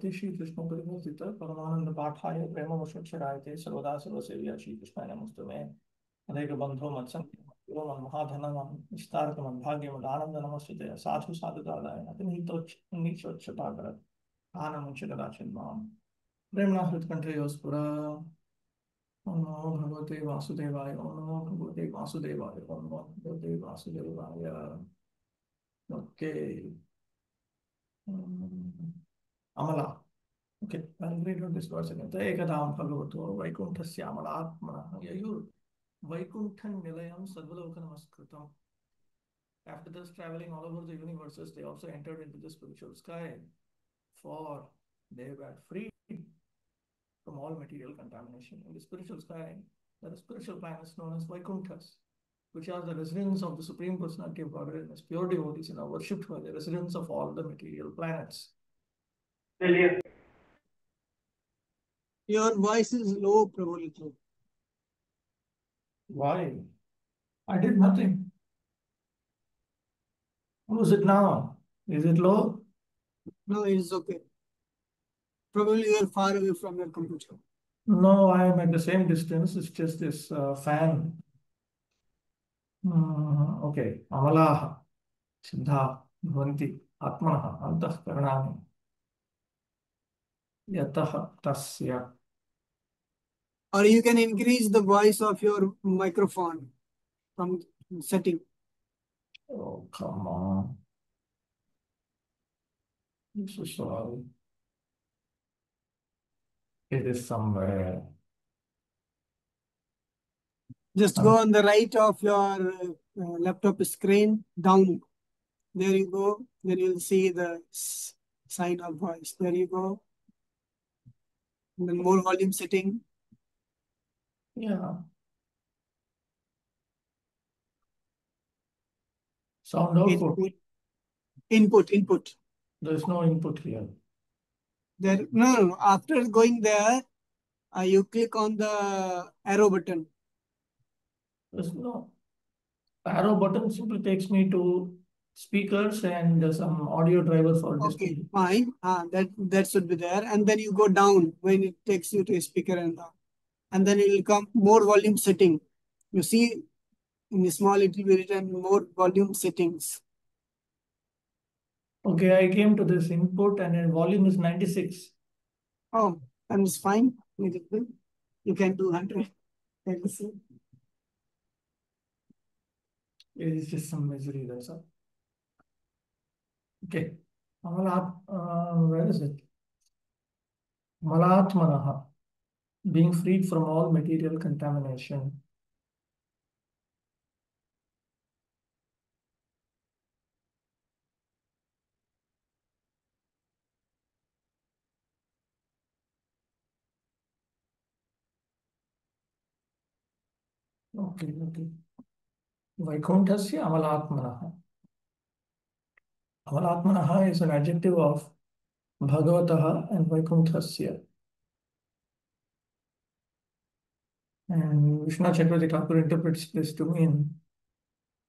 श्री कृष्ण परिवर्तित परमानंद पाठाय प्रेम वशक्षरायते सर्वदा सर्वसेव्या श्री कृष्णाय नमस्तु मे अनेक बंधो मत्संगो मन महाधन विस्तारक मन भाग्य मन आनंद नमस्ते साधु साधु दादाय अतिनीतोच्च नीचोच्चताकर आनंद चिदाचिन माम प्रेमना हृत्कंठे योस्पुरा ओम नमो भगवते वासुदेवाय ओम नमो भगवते वासुदेवाय ओम नमो भगवते वासुदेवाय ओके अमला. Okay, I'll read out this verse again. Ekadam Bhagavato Vaikunthasyamala Atmana Yayur Vaikunthan Nilayam Sarvalokanamaskratam. After this traveling all over the universes, they also entered into the spiritual sky, for they were freed from all material contamination. In the spiritual sky, there are spiritual planets known as Vaikunthas, which are the residents of the Supreme Personality of Godhead as pure devotees and are worshipped by the residents of all the material planets. Your voice is low, Prabhu. Why? I did nothing. How is it now? Is it low? No, it's okay. Probably you are far away from your computer. No, I am at the same distance. It's just this fan. Okay. Amalaha, Siddha, Bhavanti, Atmanaha, Antahkaranami, Yataha, Tasya. Or you can increase the voice of your microphone from setting. Oh, come on. I'm so sorry. It is somewhere. Just go on the right of your laptop screen, down. There you go. Then you'll see the sign of voice. There you go. And then more volume setting. Yeah. Sound output. Input. There's no input here. There, no. After going there, you click on the arrow button. There's no arrow button. Simply takes me to speakers and some audio driver for display. Okay, fine. That should be there. And then you go down when it takes you to a speaker and down. And then it will come more volume setting. You see in the small it will be written more volume settings. Okay, I came to this input and then volume is 96. Oh, and it's fine. You can do 100. Let me see. It is just some misery, that's all. Okay. Where is it? Malatmanaha, being freed from all material contamination. Okay. Vaikunthasya Amalatmanaha. Amalatmanaha is an adjective of Bhagavataha and Vaikunthasya. And Vishnu Chakravarti Thakur interprets this to mean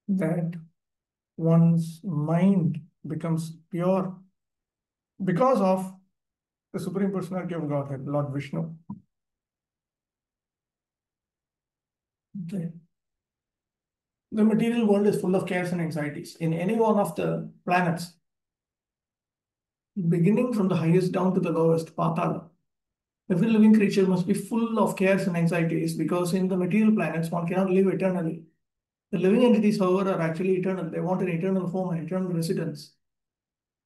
that one's mind becomes pure because of the Supreme Personality of Godhead, Lord Vishnu. Okay. The material world is full of cares and anxieties. In any one of the planets, beginning from the highest down to the lowest, Patala, every living creature must be full of cares and anxieties because in the material planets, one cannot live eternally. The living entities, however, are actually eternal. They want an eternal home, an eternal residence.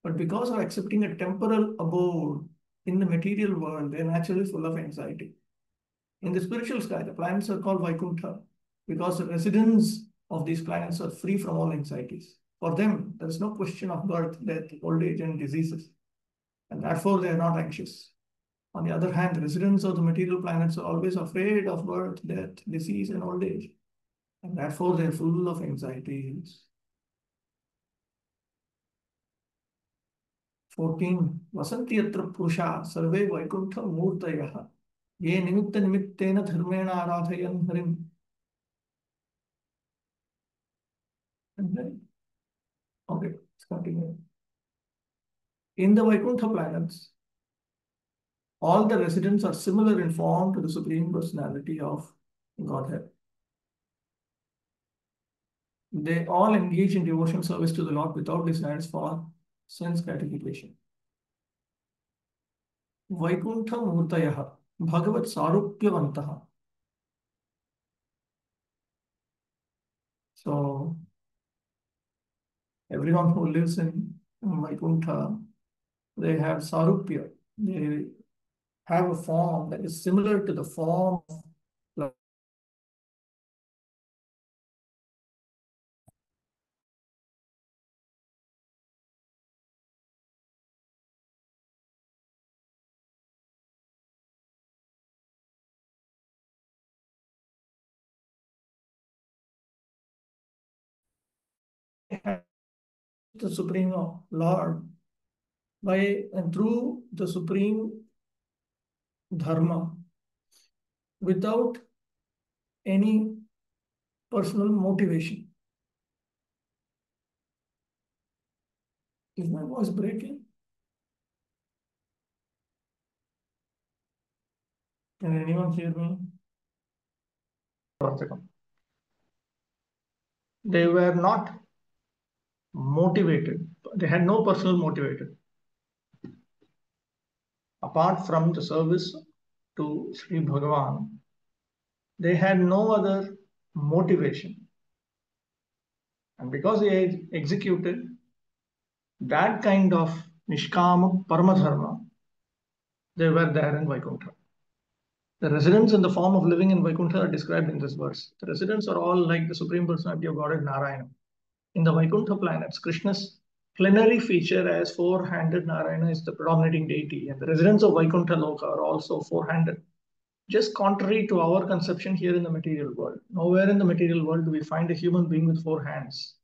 But because of accepting a temporal abode in the material world, they are naturally full of anxiety. In the spiritual sky, the planets are called Vaikuntha because the residents of these planets are free from all anxieties. For them, there is no question of birth, death, old age, and diseases, and therefore they are not anxious. On the other hand, the residents of the material planets are always afraid of birth, death, disease, and old age, and therefore they are full of anxieties. 14. Vasanti yatra purusha sarve vaikuntha murtayah ye nimitta nimittena dharmena aradhayan harim. And then, okay, let's continue. In the Vaikuntha planets, All the residents are similar in form to the Supreme Personality of Godhead. They all engage in devotion service to the Lord without desires for sense gratification. Vaikuntha Murtayah Bhagavat Sarupyavantaha. So, everyone who lives in Vaikuntha, they have Sarupya. They have a form that is similar to the form of the Supreme Lord by and through the Supreme Dharma without any personal motivation. Is my voice breaking? Can anyone hear me? They were not motivated. They had no personal motivation. Apart from the service to Sri Bhagavan, they had no other motivation. And because they executed that kind of Nishkama Paramadharma, they were there in Vaikuntha. The residents in the form of living in Vaikuntha are described in this verse. The residents are all like the Supreme Personality of Godhead Narayana. In the Vaikuntha planets, Krishna's plenary feature as four-handed Narayana is the predominating deity, and the residents of Vaikuntha Loka are also four-handed. Just contrary to our conception here in the material world. Nowhere in the material world do we find a human being with four hands.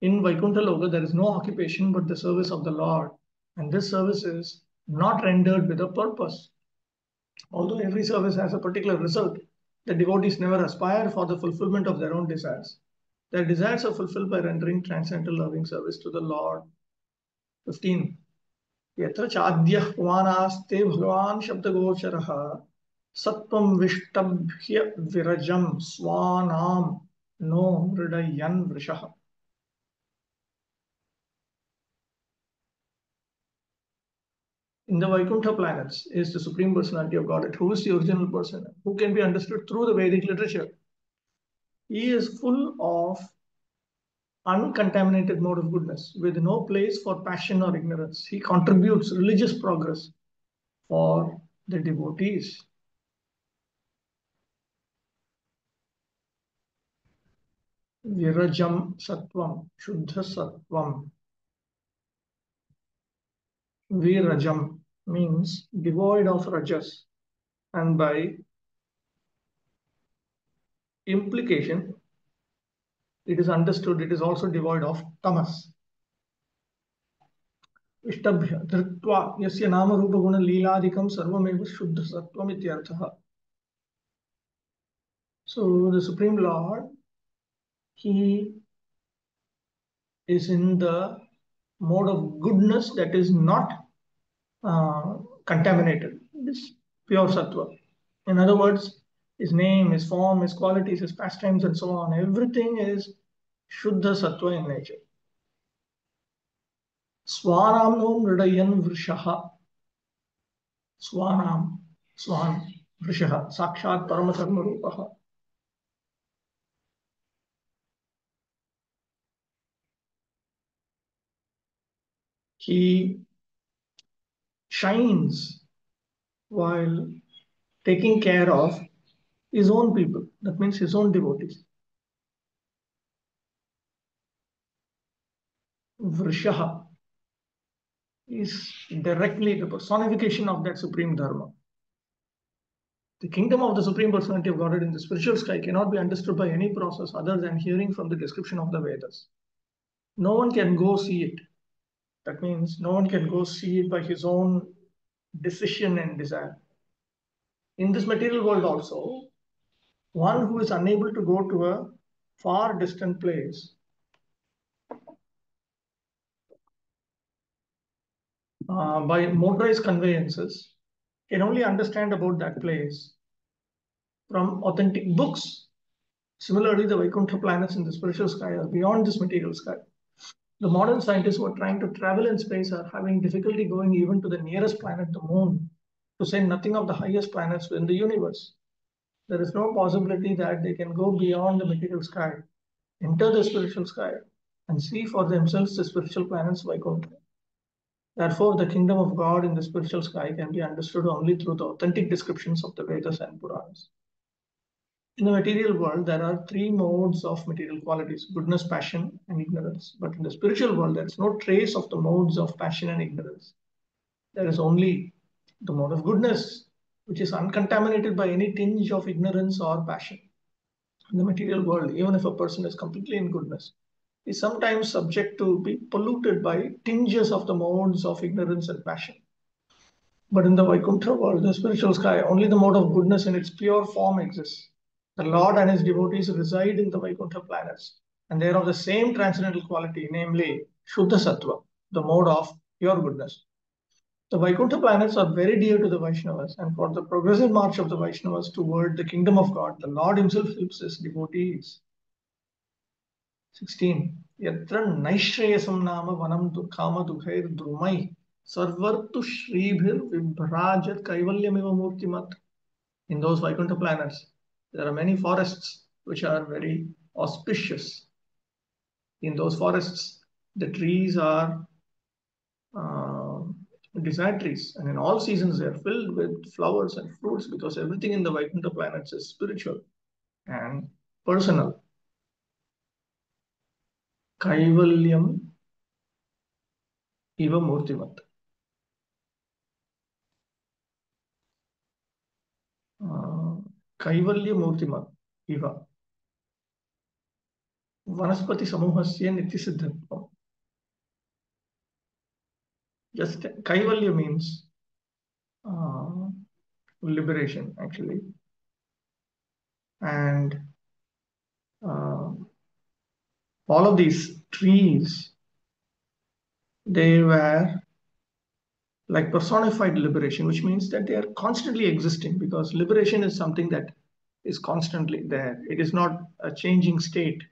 In Vaikuntha Loka, there is no occupation but the service of the Lord, and this service is not rendered with a purpose. Although every service has a particular result, the devotees never aspire for the fulfillment of their own desires. Their desires are fulfilled by rendering transcendental loving service to the Lord. 15. यत्र चाद्यः पुमानास्ते भगवान् शब्दगोचरः सत्वं विष्टभ्य विरजं स्वानां no मृडयन् वृषः. In the Vaikuntha planets is the Supreme Personality of Godhead, who is the original person, who can be understood through the Vedic literature. He is full of uncontaminated mode of goodness with no place for passion or ignorance. He contributes religious progress for the devotees. Virajam Sattvam, Shuddha Sattvam. Virajam means devoid of rajas, and by implication, it is understood it is also devoid of tamas. Ishtabhya dhritva yasya nama rupa guna leeladikam sarvameva shuddha sattvam ityartha. So the Supreme Lord, he is in the mode of goodness that is not contaminated. It is pure sattva. In other words, his name, his form, his qualities, his pastimes, and so on, everything is shuddha sattva in nature. Swanam no mridayan vrishaha. Swanam, swan, vrishaha, sakshat paramatharma rupaha. He shines while taking care of his own people. That means his own devotees. Vrishaha is directly the personification of that supreme dharma. The kingdom of the Supreme Personality of Godhead in the spiritual sky cannot be understood by any process other than hearing from the description of the Vedas. No one can go see it. That means no one can go see it by his own decision and desire. In this material world also, one who is unable to go to a far distant place by motorized conveyances can only understand about that place from authentic books. Similarly, the Vaikuntha planets in the spiritual sky are beyond this material sky. The modern scientists who are trying to travel in space are having difficulty going even to the nearest planet, the moon, to say nothing of the highest planets in the universe. There is no possibility that they can go beyond the material sky, enter the spiritual sky, and see for themselves the spiritual planets Vaikuntha. Therefore, the kingdom of God in the spiritual sky can be understood only through the authentic descriptions of the Vedas and Puranas. In the material world, there are three modes of material qualities: goodness, passion, and ignorance. But in the spiritual world, there is no trace of the modes of passion and ignorance. There is only the mode of goodness, which is uncontaminated by any tinge of ignorance or passion. In the material world, even if a person is completely in goodness, is sometimes subject to be polluted by tinges of the modes of ignorance and passion. But in the Vaikuntha world, the spiritual sky, only the mode of goodness in its pure form exists. The Lord and his devotees reside in the Vaikuntha planets, and they are of the same transcendental quality, namely Shuddha Sattva, the mode of pure goodness. The Vaikuntha planets are very dear to the Vaishnavas, and for the progressive march of the Vaishnavas toward the kingdom of God, the Lord himself helps his devotees. 16. Yatra naishreyasam nama vanam kama dukhair drumai sarvartu shribhir vibhrajat kaivalyamiva murtimat. In those Vaikuntha planets, there are many forests which are very auspicious. In those forests, the trees are desert trees, and in all seasons they are filled with flowers and fruits because everything in the Vaikuntha planets is spiritual and personal. Kaivalyam iva murtimat. Kaivalya murtimat iva. Vanaspati samuhasya nityasiddhatvam. Just Kaivalya means liberation, actually. And all of these trees, they were like personified liberation, which means that they are constantly existing, because liberation is something that is constantly there. It is not a changing state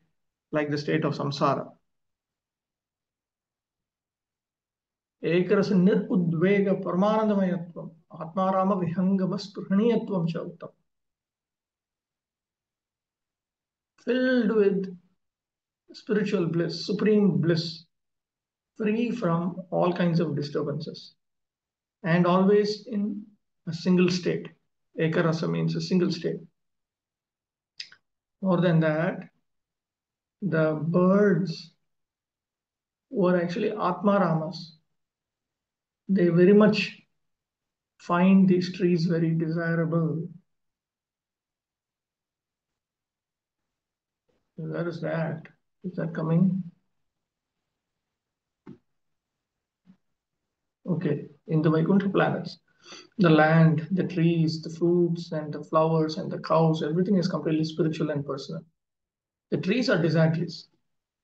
like the state of samsara. Ekarasa nirudvega paramanandamayatvam atmarama vihangama spruhaniyatvam cha uttam. Filled with spiritual bliss, supreme bliss, free from all kinds of disturbances, and always in a single state. Ekarasa means a single state. More than that, the birds were actually Atmaramas. They very much find these trees very desirable. Where is that? Is that coming? Okay, in the Vaikuntha planets, the land, the trees, the fruits, and the flowers, and the cows, everything is completely spiritual and personal. The trees are desire trees.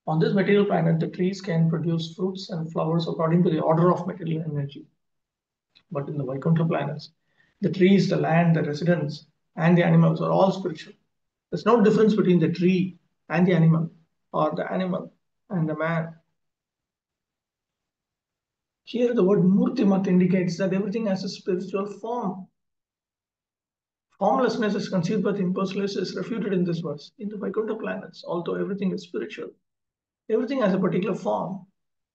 On this material planet, the trees can produce fruits and flowers according to the order of material energy. But in the Vaikuntha planets, the trees, the land, the residents, and the animals are all spiritual. There's no difference between the tree and the animal, or the animal and the man. Here, the word Murtimat indicates that everything has a spiritual form. Formlessness is conceived by the impersonalist is refuted in this verse. In the Vaikuntha planets, although everything is spiritual, everything has a particular form.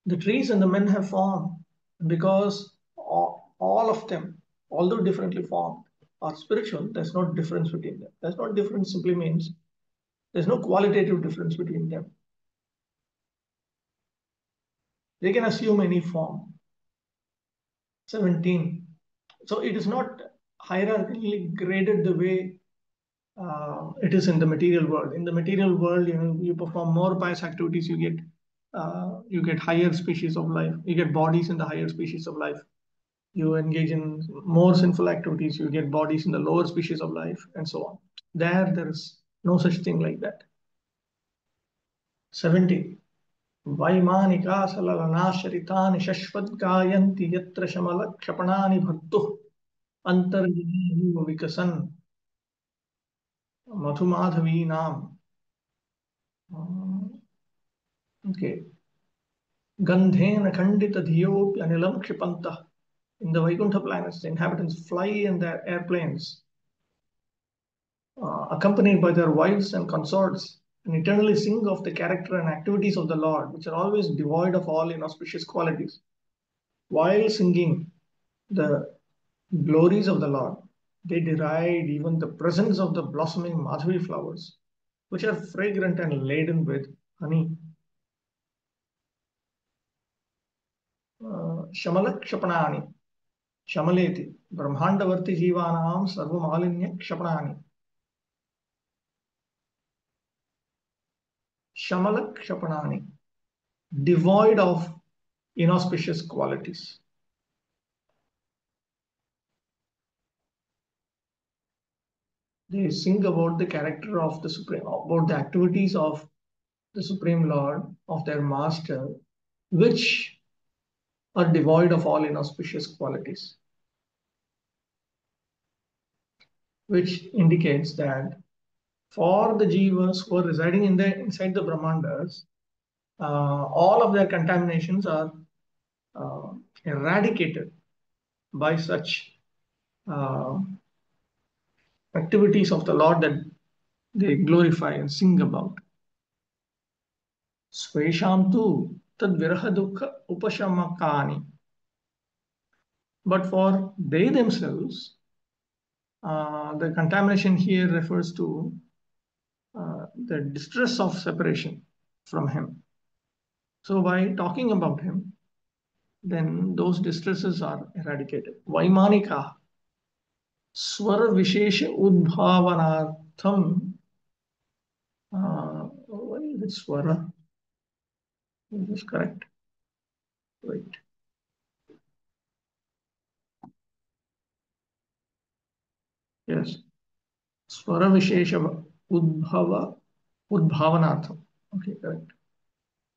The trees and the men have form because all of them, although differently formed, are spiritual. There's no difference between them. There's no difference simply means there's no qualitative difference between them. They can assume any form. 17. So it is not hierarchically graded the way it is in the material world. In the material world, you perform more pious activities, you get higher species of life. You get bodies in the higher species of life. You engage in more sinful activities, you get bodies in the lower species of life, and so on. There is no such thing like that. 70. Vaimanika सललनाशरितानि शश्वद्गायन्ति यत्र शमलक्षपणानि भर्तुः अन्तर्जनीव विकसन् मधुमाधवीनाम् okay गन्धेन खण्डितधियोऽप्यनिलं क्षिपन्तः. In the Vaikuntha planets, the inhabitants fly in their airplanes, accompanied by their wives and consorts, and eternally sing of the character and activities of the Lord, which are always devoid of all inauspicious qualities. While singing the glories of the Lord, they deride even the presence of the blossoming madhavi flowers, which are fragrant and laden with honey. Shamalakshapanaani, Shamaleti, Brahmandavarti Jivanam Sarvamalinya Kshapanani. Shamalak-shapanani, devoid of inauspicious qualities. They sing about the character of the Supreme, about the activities of the Supreme Lord, of their Master, which are devoid of all inauspicious qualities, which indicates that for the jivas who are residing inside the Brahmandas, all of their contaminations are eradicated by such uh, activities of the Lord that they glorify and sing about. Swesham tu tad viraha dukkha upashamakani. But for they themselves, the contamination here refers to the distress of separation from Him. So by talking about Him, then those distresses are eradicated. Vaimanika swara vishesha udbhavanartham. What is it, swara? Is this correct? Wait. Yes. Swara vishesha udbhavanartham. Okay, correct.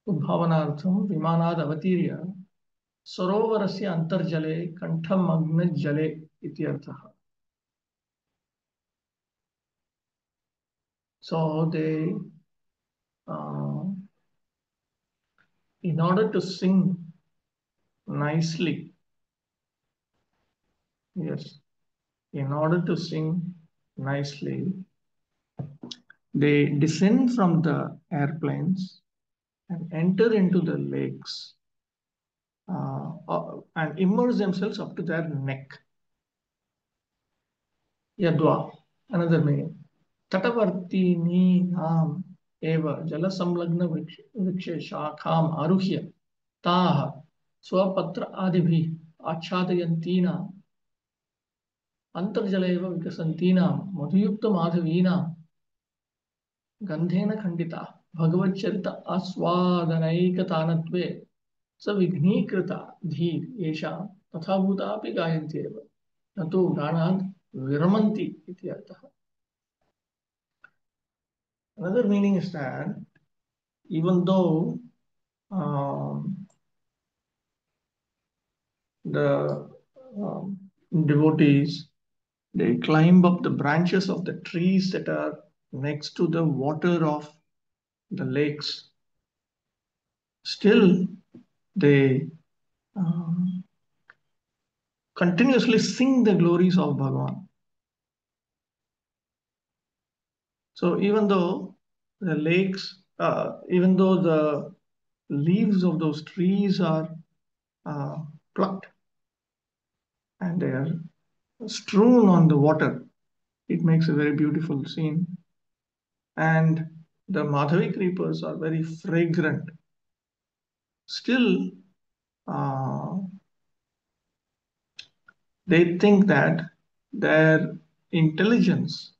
Udbhavanartham vimanad avatirya सरोवरस्य अंतर्जले कंठमग्नजले इत्यर्थः. So they, in order to sing nicely, yes, in order to sing nicely, they descend from the airplanes and enter into the lakes and immerse themselves up to their neck. Yadva, another meaning. तटवर्तीनीनाम् एव जलसंलग्न वृक्षे शाखाम् आरुह्य ताः स्वपत्र आदिभिः आच्छादयन्तीनाम् अन्तर्जले एव विकसन्तीनां मधुयुक्तमाधवीनां गन्धेन खण्डिता भगवच्चरित आस्वादनैकतानत्वे सविघ्नीकृता धीर् एषा तथा भूतापि गायन्ति एव न तु गानात् विरमन्ति इति अर्थः. Another meaning is that even though the devotees, they climb up the branches of the trees that are next to the water of the lakes, still they continuously sing the glories of Bhagavan. So even though the lakes, even though the leaves of those trees are plucked and they are strewn on the water, it makes a very beautiful scene. And the Madhavi creepers are very fragrant. Still, they think that their intelligence,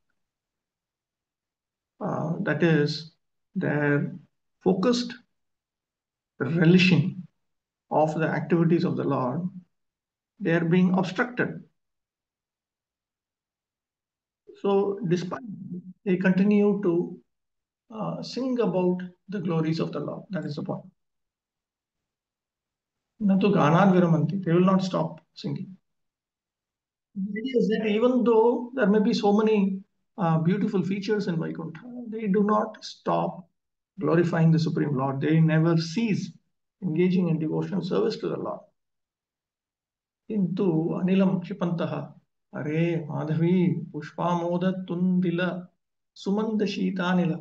that is, their focused relishing of the activities of the Lord, they are being obstructed. So, despite they continue to sing about the glories of the Lord. That is the point. Natu ganat viramanti. They will not stop singing. The idea is that even though there may be so many beautiful features in Vaikuntha, they do not stop glorifying the Supreme Lord. They never cease engaging in devotional service to the Lord. किंतु अनिलम क्षिपन्तः अरे माधवी पुष्पामोद तुंदिल सुमंद शीतानिल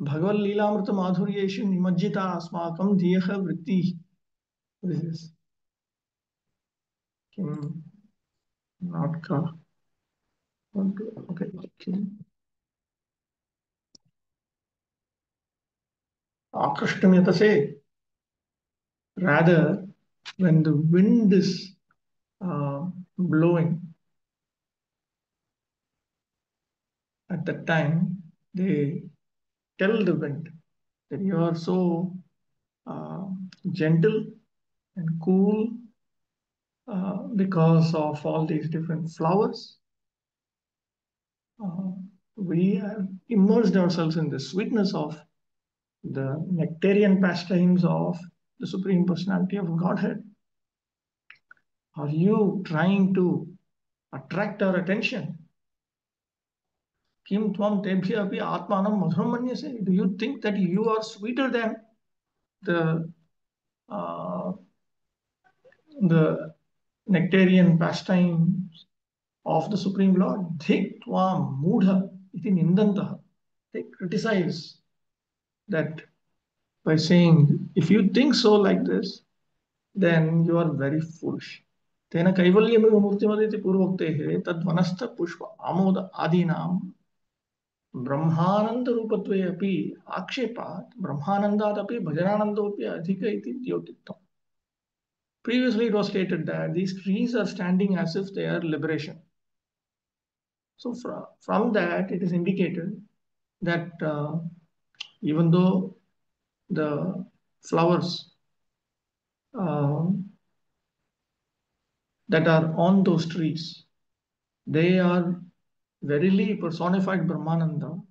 भगवल्लीलामृत माधुर्येषु निमज्जिता अस्माकं धियः वृत्तिः. This is किं not का okay किं आकृष्टम्यतसे. Rather, when the wind is blowing, at that time they tell the wind that you are so uh, gentle and cool because of all these different flowers. We have immersed ourselves in the sweetness of the nectarian pastimes of the Supreme Personality of Godhead. Are you trying to attract our attention? Kim tvam tebhya api atmanam madhuram manyase. Do you think that you are sweeter than the uh, the nectarian pastimes of the Supreme Lord? Dhik tvam mudha iti nindantah. They criticize that by saying, if you think so like this, then you are very foolish. तेन कैवल्यमेव मूर्तिमदिति पूर्वोक्तेः तद्वनस्थ पुष्प आमोद आदीनां ब्रह्मानंद रूपत्वे अपि आक्षेपात् ब्रह्मानंदात् अपि भजनानंदोपि अधिक इति द्योतितम्. Previously it was stated that these trees are standing as if they are liberation. So from that it is indicated that even though the flowers that are on those trees, they are verily personified Brahmananda.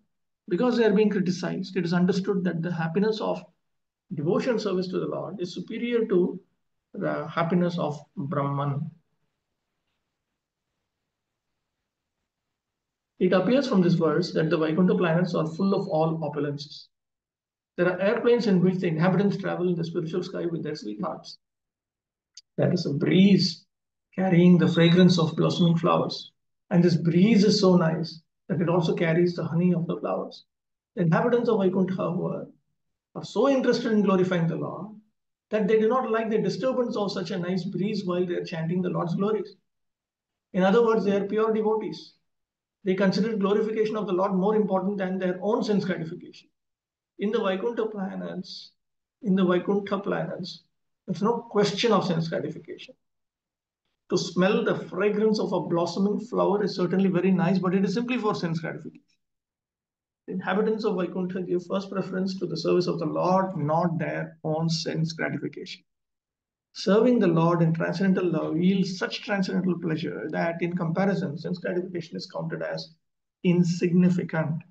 Because they are being criticized, it is understood that the happiness of devotion service to the Lord is superior to the happiness of Brahman. It appears from this verse that the Vaikuntha planets are full of all opulences. There are airplanes in which the inhabitants travel in the spiritual sky with their sweethearts. There is a breeze carrying the fragrance of blossoming flowers. And this breeze is so nice that it also carries the honey of the flowers. The inhabitants of Vaikuntha are so interested in glorifying the Lord that they do not like the disturbance of such a nice breeze while they are chanting the Lord's glories. In other words, they are pure devotees. They consider glorification of the Lord more important than their own sense gratification. In the Vaikuntha planets, there's no question of sense gratification. To smell the fragrance of a blossoming flower is certainly very nice, but it is simply for sense gratification. The inhabitants of Vaikuntha give first preference to the service of the Lord, not their own sense gratification. Serving the Lord in transcendental love yields such transcendental pleasure that, in comparison, sense gratification is counted as insignificant.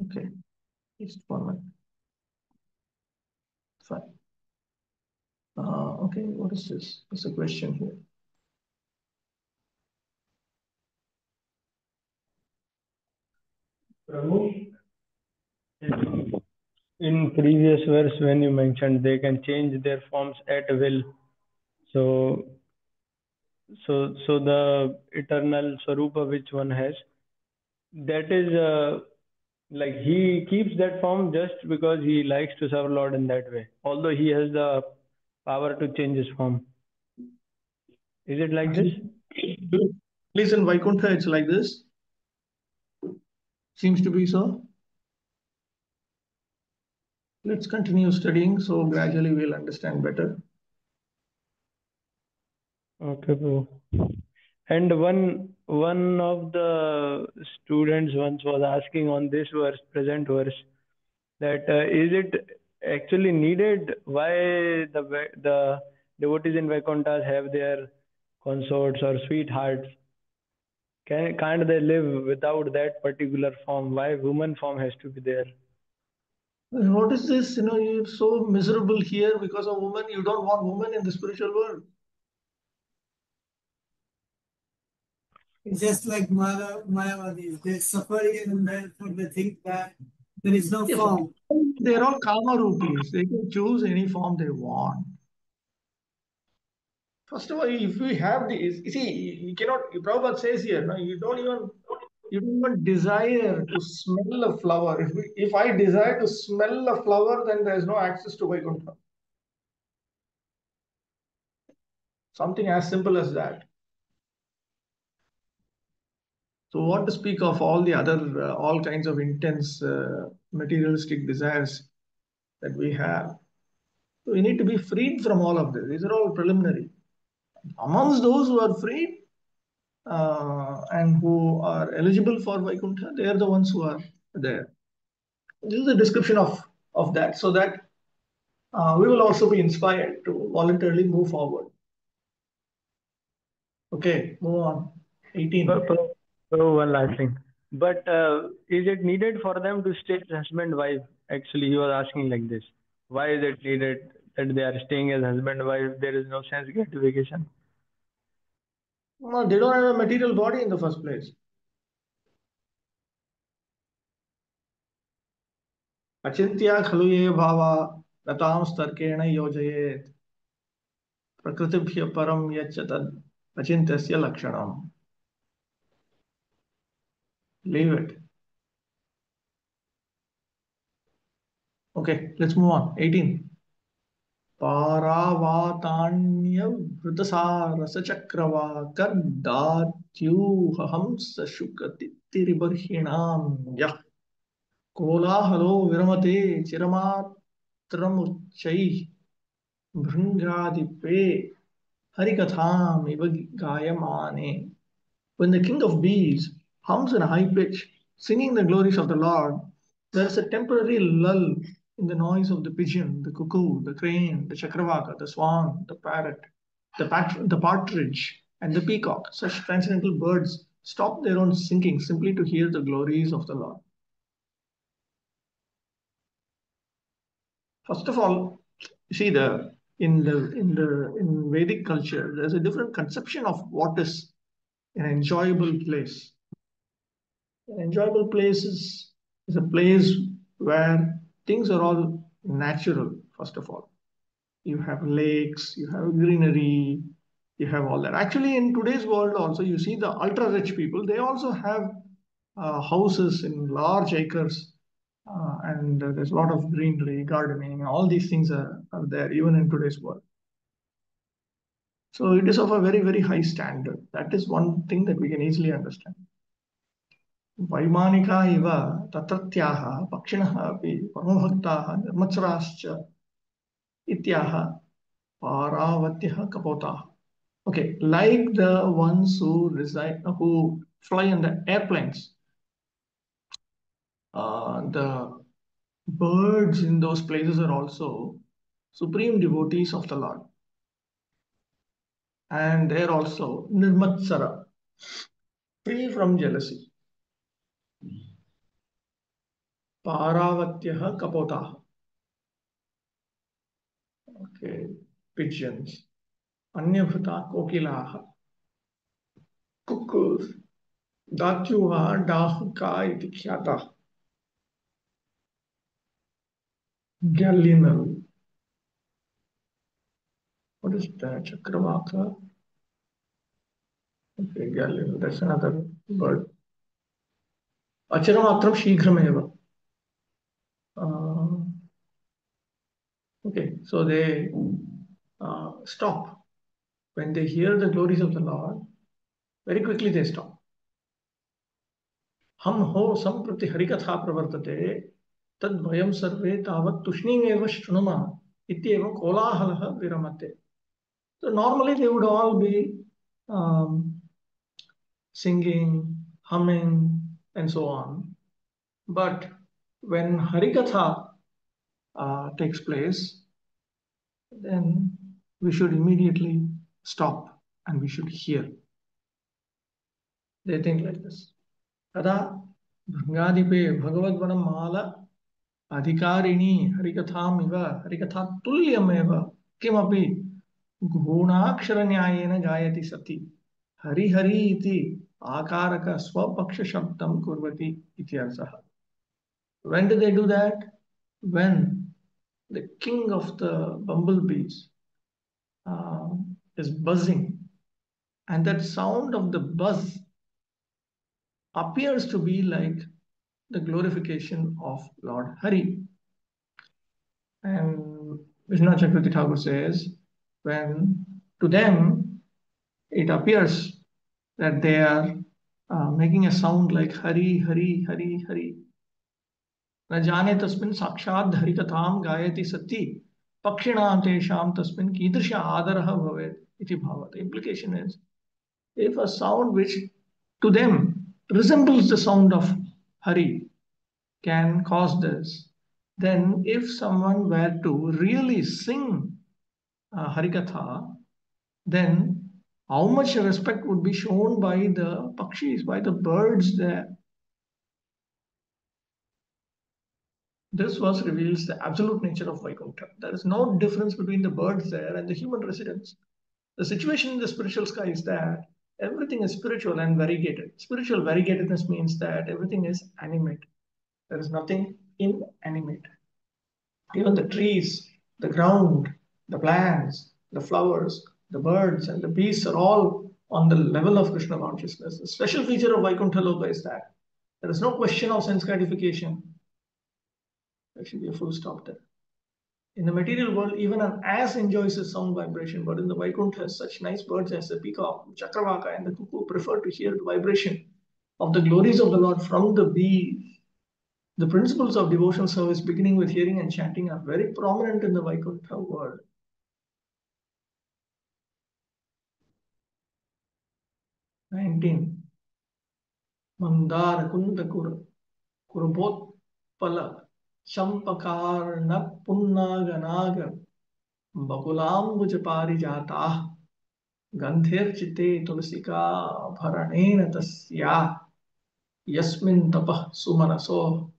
Okay, just 1 minute. Fine. Okay, what is this? There's a question here. Prabhu, in previous verse when you mentioned they can change their forms at will, so the eternal Swarupa which one has, that is like he keeps that form just because he likes to serve Lord in that way, although he has the power to change his form. Is it like this? Please, in Vaikuntha, it's like this. Seems to be so. Let's continue studying, so gradually we'll understand better. Okay, Prabhu. And one of the students once was asking on this verse, present verse, that is it actually needed why the devotees in Vaikuntha have their consorts or sweethearts? Can't they live without that particular form? Why woman form has to be there? What is this? You're so miserable here because of women. You don't want women in the spiritual world. It's just like Mayavadis. They suffer here and therefore they think that there is no Yeah, form. they're all karma rupis. They can choose any form they want. First of all, if we have this, you see, you cannot. Prabhupada says here, no, you don't even desire to smell a flower. If I desire to smell a flower, then there is no access to Vaikuntha. Something as simple as that. So what to speak of all the other, all kinds of intense materialistic desires that we have. So we need to be freed from all of this. These are all preliminary. Amongst those who are freed and who are eligible for Vaikuntha, they are the ones who are there. This is a description of that, so that we will also be inspired to voluntarily move forward. Okay, move on. 18. So one last thing. But is it needed for them to stay as husband wife? Actually, he was asking like this. Why is it needed that they are staying as husband wife? There is no sense gratification. No, they don't have a material body in the first place. Achintya khlu ye bhava ratam starkena yojayet prakritibhya param yachatad achintasya lakshanam. Leave it. Okay, let's move on. 18. पारावातान्य वृतसारसचक्रवाकर्दात्यूहहंस शुकतिरिबर्हिणां यः कोलाहलो विरमते चिरमात्रमुच्चैः भृङ्गादिपे हरिकथामिव गायमाने. When the king of bees hums in a high pitch, singing the glories of the Lord, there is a temporary lull in the noise of the pigeon, the cuckoo, the crane, the chakravaka, the swan, the parrot, the partridge, and the peacock. Such transcendental birds stop their own singing simply to hear the glories of the Lord. First of all, you see in Vedic culture, there's a different conception of what is an enjoyable place. An enjoyable place is a place where things are all natural, first of all. You have lakes, you have greenery, you have all that. Actually, in today's world, also, you see the ultra rich people, they also have houses in large acres, and there's a lot of greenery, gardening, all these things are there, even in today's world. So it is of a very, very high standard. That is one thing that we can easily understand. Vaimanika इव तत्रत्याः पक्षिणः अपि परमभक्ताः निर्मत्सराश्च इत्याह पारावत्यः कपोताः. Okay, like the ones who fly in the airplanes, the birds in those places are also supreme devotees of the Lord, and they're also nirmatsara, free from jealousy. Paravatyah kapotah. Okay, pigeons. Anyabhuta kokilaha. Cuckoos. Datyuha dahuka iti khyata. Gallinal. What is that? Chakravaka. Okay, gallinal. That's another bird. Acharamatram shigrameva. Okay, so they stop. When they hear the glories of the Lord, very quickly they stop. हम हो संप्रति हरिकथा प्रवर्तते तद वयम सर्वे तावत् तुष्णीमेव शृणुमः इत्येव कोलाहलः विरमते. So normally they would all be singing, humming, and so on. But when Harikatha takes place, then we should immediately stop and we should hear. They think like this. Kada Bhangadipe Bhagavad Vanam Mala अधिकारिणी हरिकथाम् इव हरिकथा तुल्यमेव किमपि गुणाक्षरन्यायेन गायति सति हरि हरि इति आकारक स्वपक्षशब्दं कुर्वति इति अर्थः. When do they do that? When the king of the bumblebees is buzzing, and that sound of the buzz appears to be like the glorification of Lord Hari. And Vishnu Chakravarti Thakur says, when to them it appears that they are making a sound like Hari, Hari, Hari, Hari. न जाने तस्मिन् साक्षात् हरिकथां गायति सति पक्षिणां तेषां तस्मिन् कीदृश आदरः भवेत् इति भावः. The implication is, if a sound which to them resembles the sound of Hari can cause this, then if someone were to really sing Harikatha, then how much respect would be shown by the pakshis, by the birds there. This verse reveals the absolute nature of Vaikuntha. There is no difference between the birds there and the human residents. The situation in the spiritual sky is that everything is spiritual and variegated. Spiritual variegatedness means that everything is animate. There is nothing inanimate. Even the trees, the ground, the plants, the flowers, the birds, and the beasts are all on the level of Krishna consciousness. The special feature of Vaikuntha Loka is that there is no question of sense gratification. There should be a full stop there. In the material world, even an ass enjoys a sound vibration, but in the Vaikuntha, such nice birds as the peacock, Chakravaka, and the cuckoo prefer to hear the vibration of the glories of the Lord from the bees. The principles of devotional service, beginning with hearing and chanting, are very prominent in the Vaikuntha world. Mandara Kundakura Kurubotpala Champakarna Punnaganaga Bakulambuja Parijata Gandhir Chite Tulasika Bharanena Tasya Yasmin Tapah Sumanaso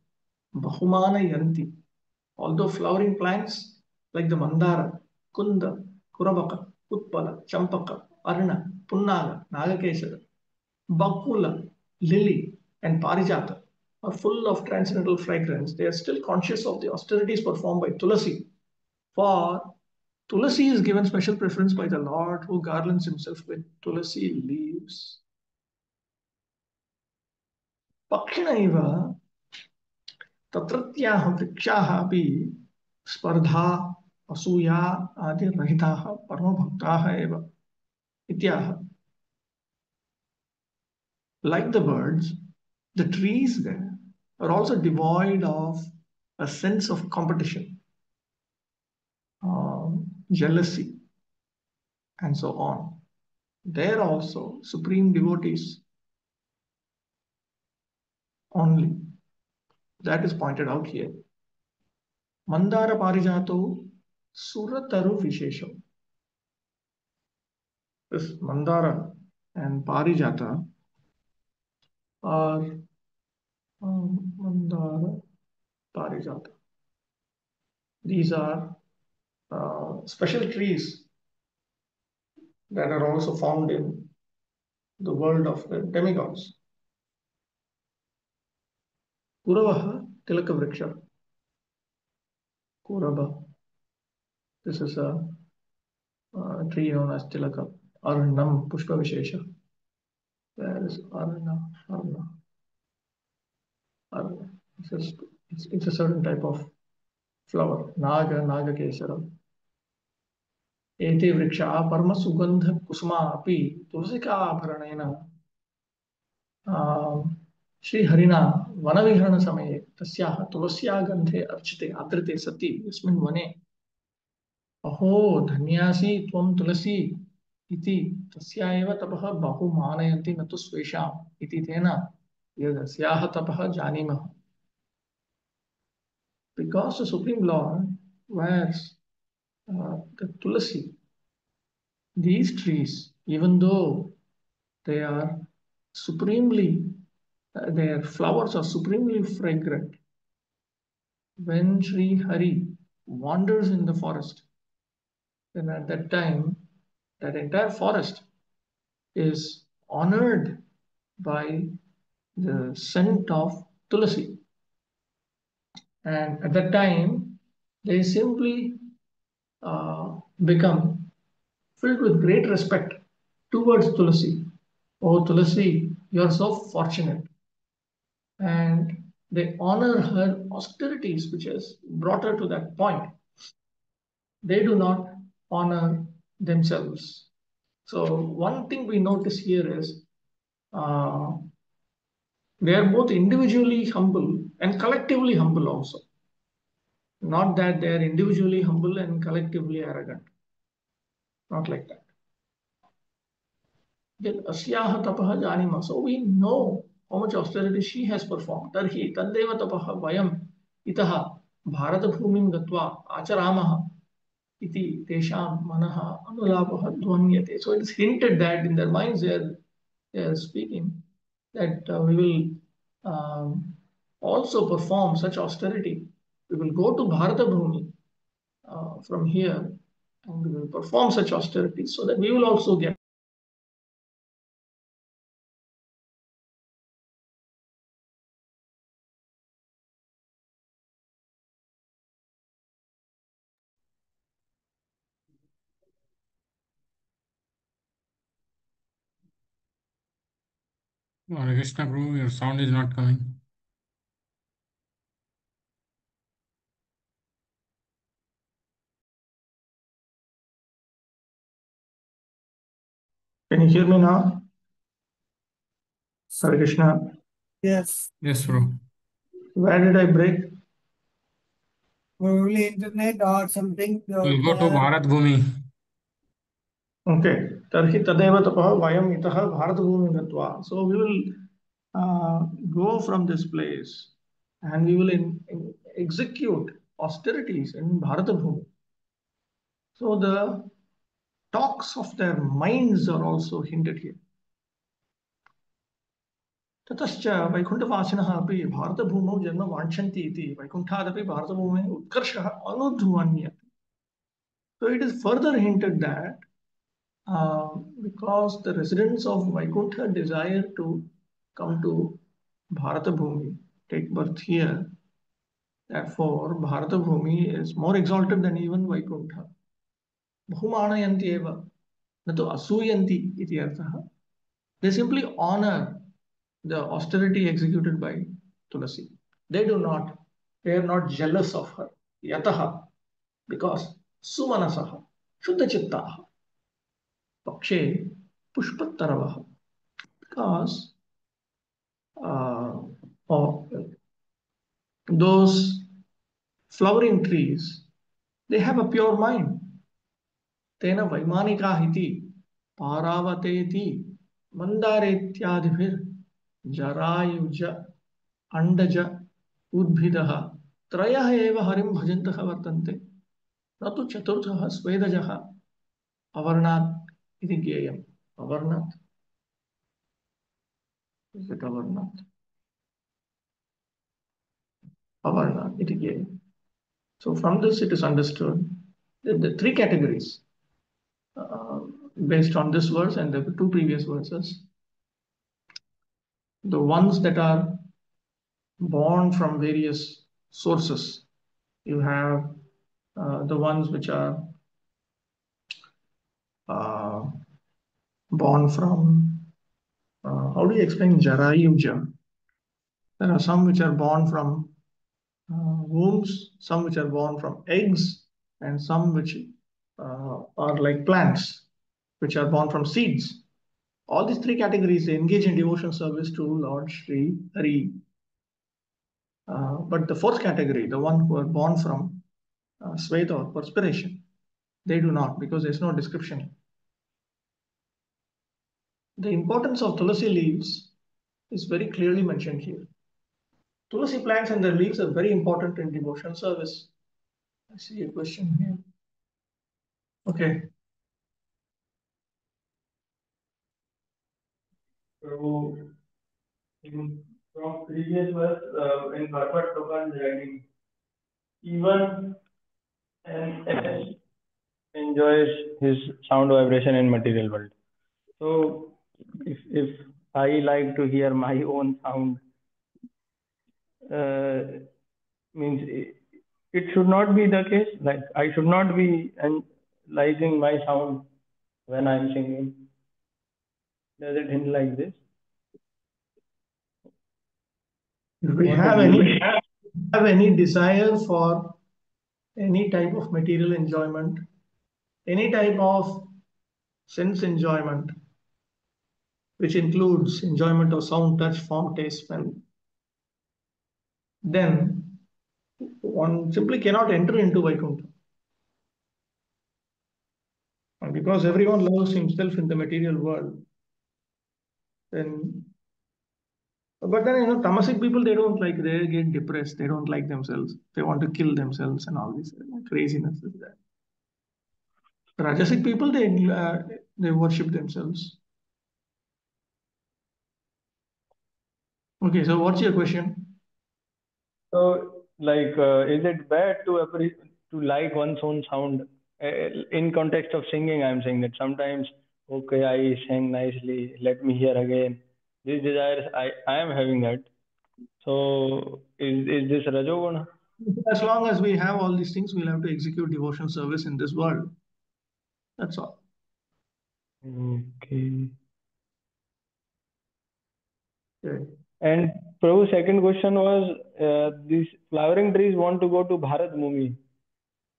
Bahumana Yanti. Although flowering plants like the Mandara, Kunda, Kurabaka, Utpala, Champaka, Arna, Punnaga, Nagakesara, Bakula, Lily, and Parijata are full of transcendental fragrance, they are still conscious of the austerities performed by Tulasi. For Tulasi is given special preference by the Lord, who garlands himself with Tulasi leaves. Pakshina तत्रत्याः वृक्षाः अपि स्पर्धा असूया आदि रहिताः परमभक्ताः एव इत्याह. Like the birds, the trees there are also devoid of a sense of competition, jealousy, and so on. They are also supreme devotees only. That is pointed out here. Mandara Parijato Surataru Vishesho. This Mandara and Parijata are Mandara Parijata. These are special trees that are also found in the world of the demigods. Kuravaha Tilaka Vriksha. Kurava. This is a tree known as Tilaka. Arnam Pushpa Vishesha. Where is Arna? Arna. Arna. It's a certain type of flower. Naga, Naga Kesara. एते वृक्षा परम सुगंध कुसुमा अपि तुलसिका आभरणेन श्री हरिना one विहरण समये तस्याः तुलस्या गंधे अर्चिते आदृते सति यस्मिन् वने अहो धन्यासि त्वं तुलसी इति तस्या एव तपः बहु मानयन्ति न तु स्वेषाम् इति तेन यदस्याः तपः जानीमः. Because the Supreme Lord wears the tulasi, these trees, even though they are supremely, their flowers are supremely fragrant, when Sri Hari wanders in the forest, then at that time, that entire forest is honored by the scent of tulasi. And at that time, they simply become filled with great respect towards Tulasi. Oh, Tulasi, you are so fortunate. And they honor her austerities, which has brought her to that point. They do not honor themselves. So, one thing we notice here is uh, they are both individually humble and collectively humble also. Not that they are individually humble and collectively arrogant. Not like that. Then asyaha tapah janima. So we know how much austerity she has performed. Tarhi tadeva tapah vayam itaha bharata bhumim gatva acharamaha iti tesham manaha anulapah dhvanyate. So it is hinted that in their minds they are speaking that we will also perform such austerity. We will go to Bharata Bhumi from here and we will perform such austerity so that we will also get. Hare Krishna, Prabhu, your sound is not coming. Can you hear me now? Hare Krishna. Yes. Yes, Prabhu. Where did I break? Probably internet or something. We'll go to Bharat Bhumi. Okay. Tarhi tadeva tapah vayam itaha Bharata Bhumi gatva. So we will go from this place and we will execute austerities in Bharata Bhumi. So the talks of their minds are also hinted here. ततश्च वैकुण्ठवासिनः अपि भारतभूमौ जन्म वाञ्छन्ति इति वैकुण्ठादपि भारतभूमेः उत्कर्षः अनुध्वन्यते. So it is further hinted that because the residents of Vaikuntha desire to come to Bharata Bhumi, take birth here, therefore Bharata Bhumi is more exalted than even Vaikuntha. Bhumanayanti eva, nato asuyanti iti arthaha. They simply honor the austerity executed by Tulasi. They are not jealous of her. Yataha, because sumanasaha, shuddhachittaha, pakshe pushpattaravaha. Because of those flowering trees, they have a pure mind. Tena vaimanika hiti paravateti mandaretyadhivir jarayuja andaja udbhidaha trayah eva harim bhajantah vartante natu chaturthah svedajah avarnat iti gyayam. Avarnat, is it avarnat? Avarnat iti gyayam. So from this it is understood that the three categories based on this verse and the two previous verses, the ones that are born from various sources. You have the ones which are born from, how do you explain Jarayuja? There are some which are born from wombs, some which are born from eggs, and some which are like plants, which are born from seeds. All these three categories engage in devotion service to Lord Sri Hari. But the fourth category, the one who are born from Sveta or perspiration, they do not, because there's no description. The importance of Tulasi leaves is very clearly mentioned here. Tulasi plants and their leaves are very important in devotional service. I see a question here. Okay. So, from previous verse, in Bhagavad Gita writing, even an ants enjoys his sound vibration in material world. So if I like to hear my own sound, uh, means it should not be the case. Like I should not be liking my sound when I'm singing. Does it hint like this? If we What have do you any desire for any type of material enjoyment, any type of sense enjoyment, which includes enjoyment of sound, touch, form, taste, smell, then one simply cannot enter into Vaikuntha. And because everyone loves himself in the material world, then but then tamasic people, they don't like, they get depressed, they don't like themselves, they want to kill themselves and all this craziness is there. Rajasic people, they worship themselves. Okay, so what's your question? So, like, is it bad to like one's own sound? In context of singing, I'm saying that sometimes, okay, I sang nicely, let me hear again. These desires, I am having that. So, is this Rajoguna? As long as we have all these things, we'll have to execute devotional service in this world. That's all. Okay. Okay. And Prabhu, second question was, these flowering trees want to go to Bharat Bhumi.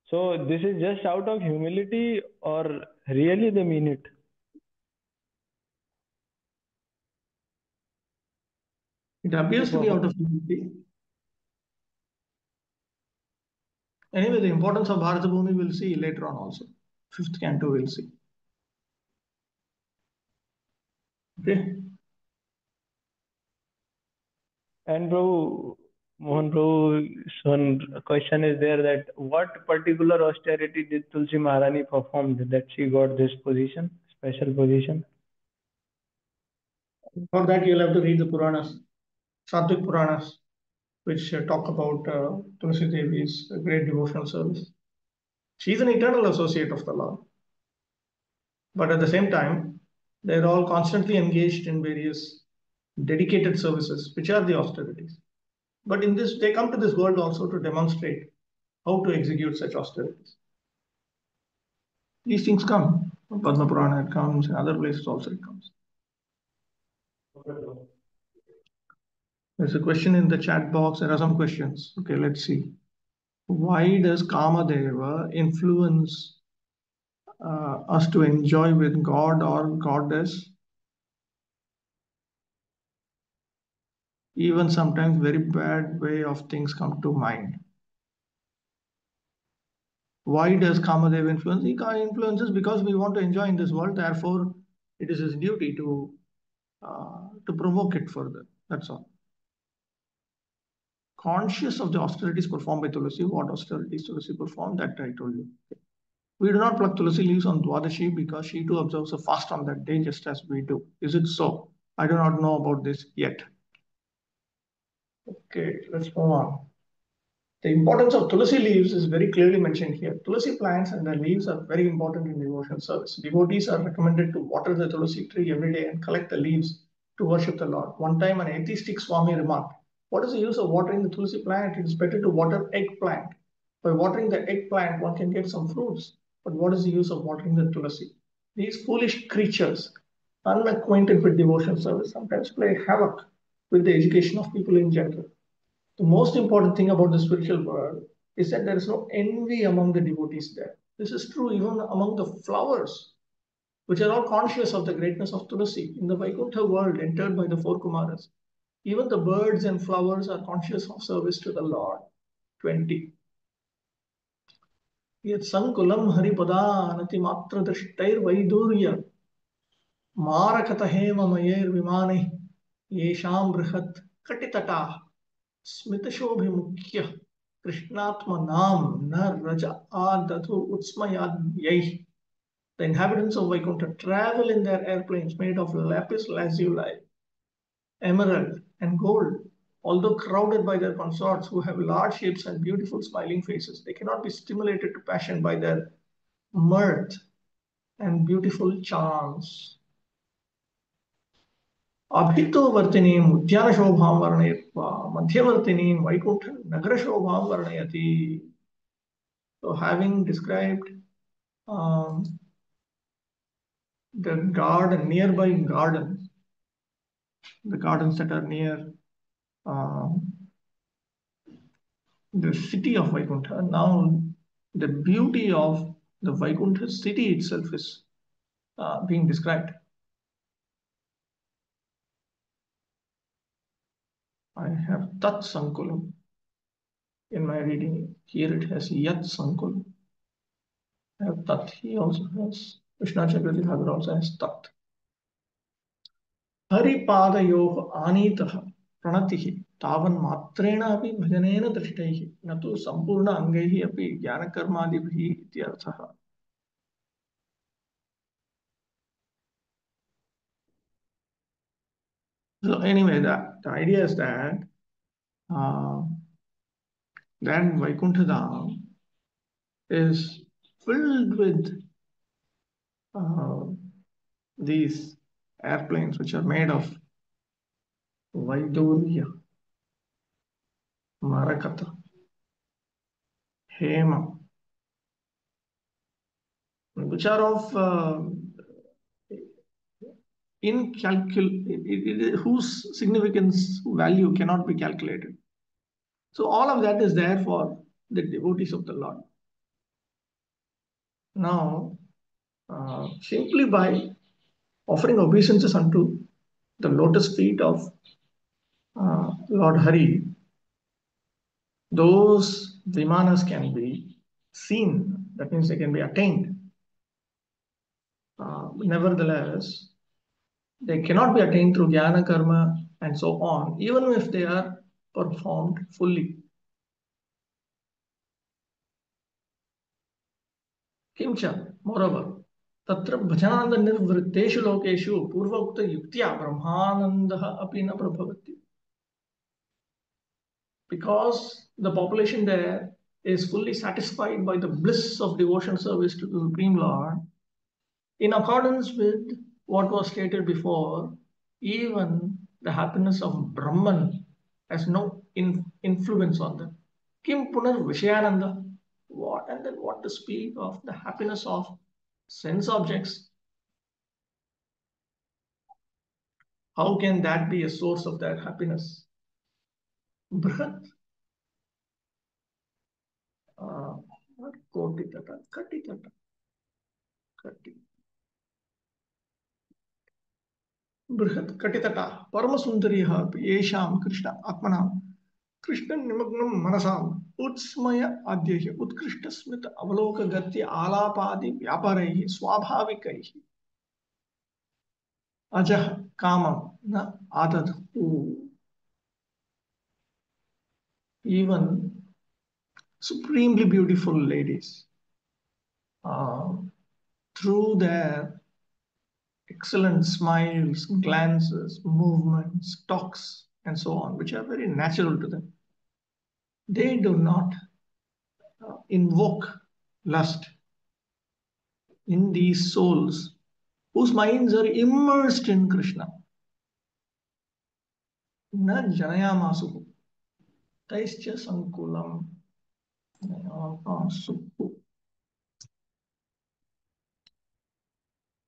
So this is just out of humility or really they mean it? It appears to be out of humility. Anyway, the importance of Bharata Bhumi we'll see later on also. Fifth canto we'll see. Okay. And Prabhu, Mohan Prabhu's one question is there that what particular austerity did Tulsi Maharani perform that she got this position, special position? For that, you'll have to read the Puranas, Sattvic Puranas, which talk about Tulsi Devi's great devotional service. She's an eternal associate of the Lord. But at the same time, they're all constantly engaged in various dedicated services, which are the austerities. But in this, they come to this world also to demonstrate how to execute such austerities. These things come. Padma Purana, it comes, in other places also it comes. There's a question in the chat box. There are some questions. Okay, let's see. Why does Kamadeva influence us to enjoy with God or goddess? Even sometimes very bad way of things come to mind. Why does Kamadeva influence? He influences because we want to enjoy in this world. Therefore, it is his duty to provoke it further. That's all. Conscious of the austerities performed by Tulasi. What austerities Tulasi performed? That I told you. We do not pluck Tulasi leaves on Dwadashi because she too observes a fast on that day just as we do. Is it so? I do not know about this yet. Okay, let's move on. The importance of Tulasi leaves is very clearly mentioned here. Tulasi plants and their leaves are very important in devotional service. Devotees are recommended to water the Tulasi tree every day and collect the leaves to worship the Lord. One time an atheistic Swami remarked, what is the use of watering the Tulasi plant? It is better to water eggplant. By watering the eggplant, one can get some fruits. But what is the use of watering the Tulasi? These foolish creatures, unacquainted with devotional service, sometimes play havoc with the education of people in general. The most important thing about the spiritual world is that there is no envy among the devotees there. This is true even among the flowers, which are all conscious of the greatness of Tulasi. In the Vaikuntha world entered by the four Kumaras, even the birds and flowers are conscious of service to the Lord. 20. Yet sankulam haripada anati drishtair vaidurya marakatahema mayer vimane yesham brihat katitata स्मितशोभिमुख्य कृष्णात्मनाम न raja adatu utsmayadhyai. The inhabitants of Vaikuntha travel in their airplanes made of lapis lazuli, emerald, and gold. although crowded by their consorts who have large shapes and beautiful smiling faces, they cannot be stimulated to passion by their mirth and beautiful charms. अभितो वर्तिनीं उद्यानशोभां वर्णयित्वा मध्यवर्तिनीं Vaikuntha नगरशोभां वर्णयति. So having described the garden, nearby gardens, the gardens that are near the city of Vaikuntha, now the beauty of the Vaikuntha city itself is being described. I have Tat Sankulam in my reading. Here it has Yat Sankulam. I have Tat. He also has, Krishna Chakravarti Thakur also has Tat. Haripadayoh Anitah Pranatihi Tavan Matrena api bhajanena drishtaihi Natu Sampurna Angaihi api Jnanakarmadibhi Ityarthaha. So anyway, the idea is that then Vaikuntha Dham is filled with these airplanes which are made of Vaidurya, Marakata, Hema, which are of whose significance, value cannot be calculated. So all of that is there for the devotees of the Lord. Now, simply by offering obeisances unto the lotus feet of Lord Hari, those vimanas can be seen. That means they can be attained. Nevertheless, they cannot be attained through jnana karma and so on, even if they are performed fully. Kimcha, moreover, tatra bhajananda nirvritteshu lokeshu purvakta yuktya brahmanandaha api na prabhavati. Because the population there is fully satisfied by the bliss of devotion service to the Supreme Lord, in accordance with what was stated before, even the happiness of Brahman has no influence on them. Kim punar Vishayananda? What and then what to speak of the happiness of sense objects? How can that be a source of their happiness? Brihat. Koti tata, kati tata, kati. Brihat katitata paramasundariha yesham Krishna atmanam Krishna nimagnam manasam utsmaya adhyaya utkrishta smita avaloka gatya alapadi vyaparaihi swabhavikaihi ajah kamam na adadhu. Even supremely beautiful ladies, through their excellent smiles, glances, movements, talks, and so on, which are very natural to them, they do not invoke lust in these souls whose minds are immersed in Krishna. Na janayamasuhu taischa sankulam janayamasuhu.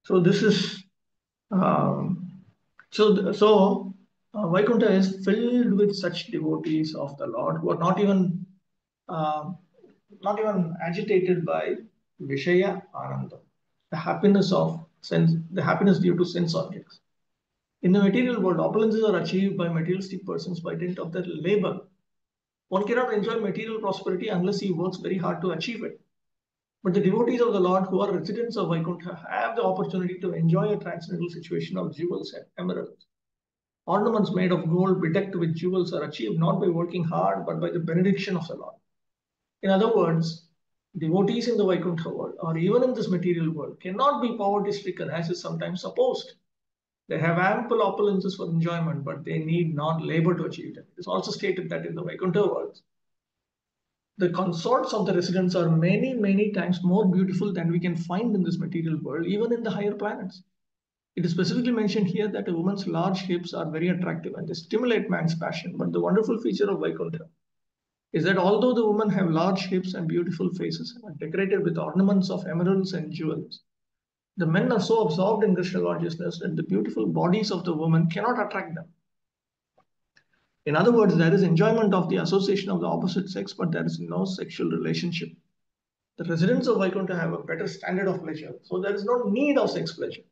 So this is Vaikuntha is filled with such devotees of the Lord who are not even agitated by Vishaya Ananda, the happiness of sense, the happiness due to sense objects. In the material world, opulences are achieved by materialistic persons by dint of their labor. One cannot enjoy material prosperity unless he works very hard to achieve it. But the devotees of the Lord who are residents of Vaikuntha have the opportunity to enjoy a transcendental situation of jewels and emeralds. Ornaments made of gold bedecked with jewels are achieved not by working hard but by the benediction of the Lord. In other words, devotees in the Vaikuntha world or even in this material world cannot be poverty stricken as is sometimes supposed. They have ample opulences for enjoyment, but they need not labor to achieve them. It is also stated that in the Vaikuntha world, the consorts of the residents are many, many times more beautiful than we can find in this material world, even in the higher planets. It is specifically mentioned here that a woman's large hips are very attractive and they stimulate man's passion. But the wonderful feature of Vaikuntha is that although the women have large hips and beautiful faces and are decorated with ornaments of emeralds and jewels, the men are so absorbed in Krishna consciousness that the beautiful bodies of the women cannot attract them. In other words, there is enjoyment of the association of the opposite sex, but there is no sexual relationship. The residents of Vaikuntha have a better standard of pleasure, so there is no need of sex pleasure.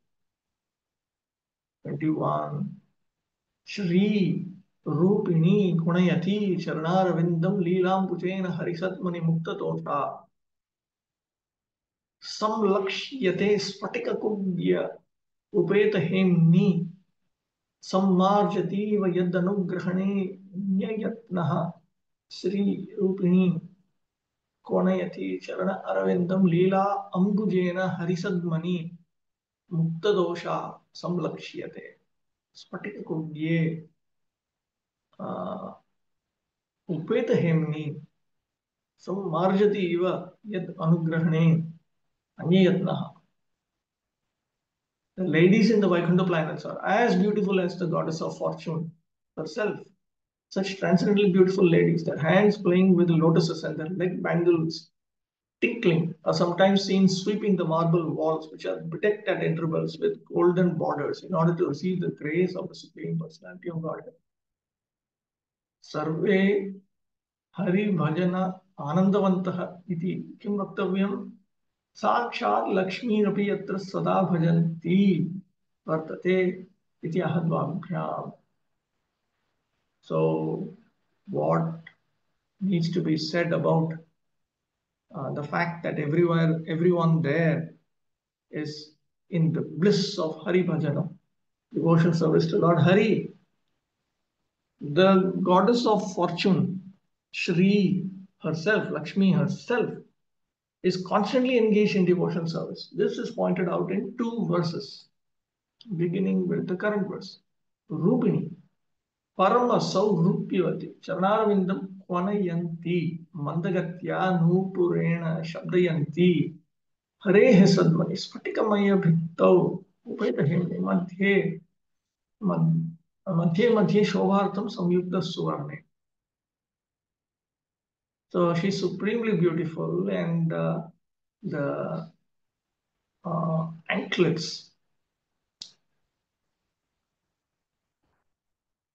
21. Shri Rupini Gunayati Charanarvindam Leelam Pujena Harisatmani Mukta Tosha Samlakshyate Spatika Kubya Upeta Hemni Sammarjati Vayadanugrahane Nyayatnaha Sri Rupini Konayati Charana Aravindam Leela Ambujena Harisadmani Mukta Dosha Samlakshyate Spatika Kubye Upeta Hemni Sammarjati Iva Yad Anugrahane Anyayatnaha. The ladies in the Vaikuntha planets are as beautiful as the goddess of fortune herself. Such transcendently beautiful ladies, their hands playing with lotuses and their leg bangles tinkling, are sometimes seen sweeping the marble walls, which are bedecked at intervals with golden borders in order to receive the grace of the Supreme Personality of Godhead. Sarve Hari Bhajana Anandavantah iti kim vaktavyam साक्षात् लक्ष्मीरपि यत्र सदा भजन्ति वर्तते इति ahadvabhyam. So what needs to be said about the fact that everyone there is in the bliss of Hari Bhajana, devotional service to Lord Hari. The goddess of fortune, Shri herself, Lakshmi herself, is constantly engaged in devotional service. This is pointed out in 2 verses, beginning with the current verse. Rupini, Parama Saurupyavati, Charanarvindam Kwanayanti, Mandagatya Nupurena Shabdayanti, Harehe Sadmani, Spatikamaya Bhiktau, Upetahimni, Madhye Shobhartam Samyukta Suvarne. So she's supremely beautiful, and the anklets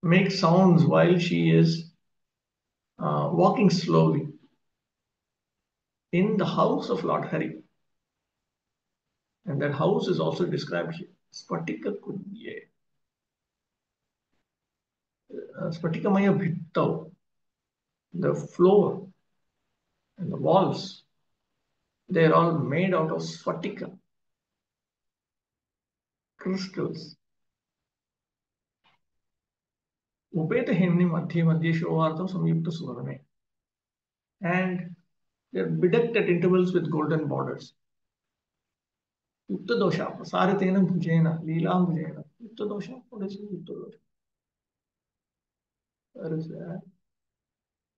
make sounds while she is walking slowly in the house of Lord Hari. And that house is also described here. Spatika Kudye. Spatikamaya Bhittau. The floor and the walls, they're all made out of sphatika, crystals. Upeta Hemni Madhye Madhye Shovartam Samyukta Suvarne. And they're bedecked at intervals with golden borders. Yukta dosha, Saritena Bhujena, Leelam Bhujena. Yukta dosha, what is Yukta dosha? Where is that?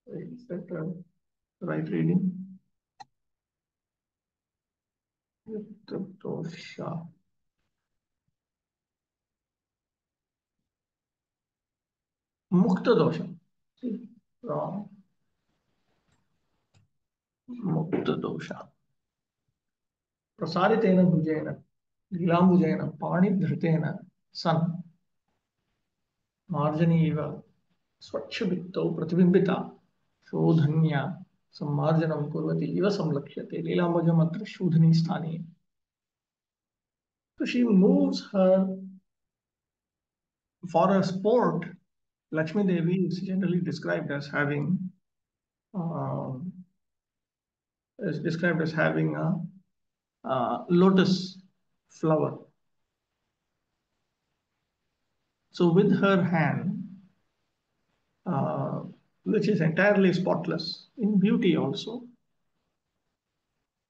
Is that right reading? Yukta dosha. Mukta dosha. See, wrong. Mukta dosha. Prasaritena Bhujena, Leelam Bhujena, Pani Dhritena, Sun. Marjani Eva, Swachhabhittau Pratibimbita, Shodhanya, Sammarjanam Kurvati, Eva Samlakshate, Leelambajam Atra Shodhani Sthani. So she moves her for a sport. Lakshmi Devi is generally described as having a lotus flower. So with her hand, which is entirely spotless in beauty also,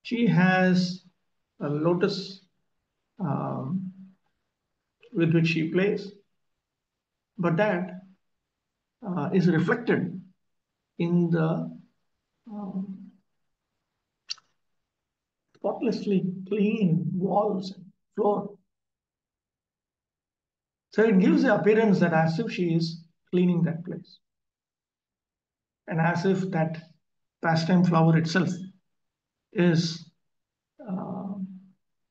she has a lotus with which she plays. But that is reflected in the spotlessly clean walls and floor. So it gives the appearance that as if she is cleaning that place, and as if that pastime flower itself is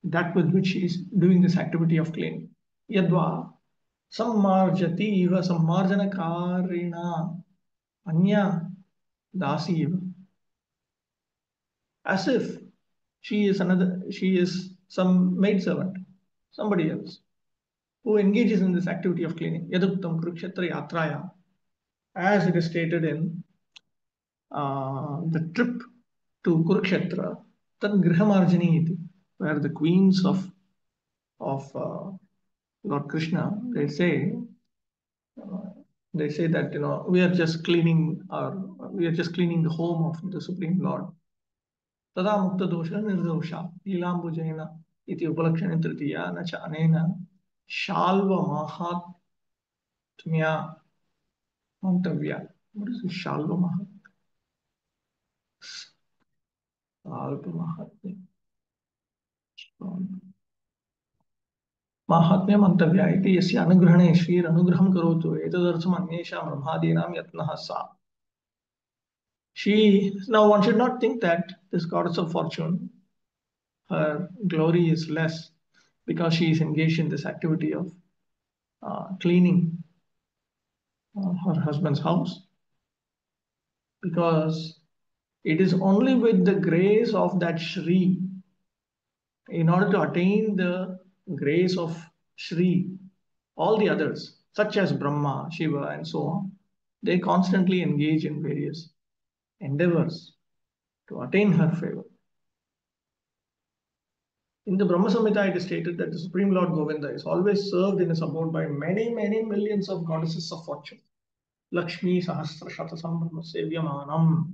that with which she is doing this activity of cleaning. Yadva sammarjati iva sammarjanakarina anya dasi iva. As if she is some maidservant, somebody else, who engages in this activity of cleaning. Yaduktam Kurukshetra Yatraya, as it is stated in the trip to Kurukshetra, Tad Grihamarjini iti, where the queens of Lord Krishna, they say that we are just cleaning the home of the Supreme Lord. Tada mukta dosha nirdosha lilambujena iti upalakshana tritiya na cha anena shalva mahatmya mantavya. What is this shalva mahatmya? Shalva mahatmya. Mahatmya mantavya iti yasya anugrahane shrir anugraham karotu etadartham anyesha brahmadinam yatnah sa. Now one should not think that this goddess of fortune, her glory is less because she is engaged in this activity of cleaning her husband's house, because it is only with the grace of that Shri, in order to attain the grace of Shri, all the others, such as Brahma, Shiva, and so on, they constantly engage in various endeavors to attain her favor. In the Brahma Samhita, it is stated that the Supreme Lord Govinda is always served in his abode by many, many millions of goddesses of fortune. Lakshmi Sahasra Shata Sambhrama Sevyamanam.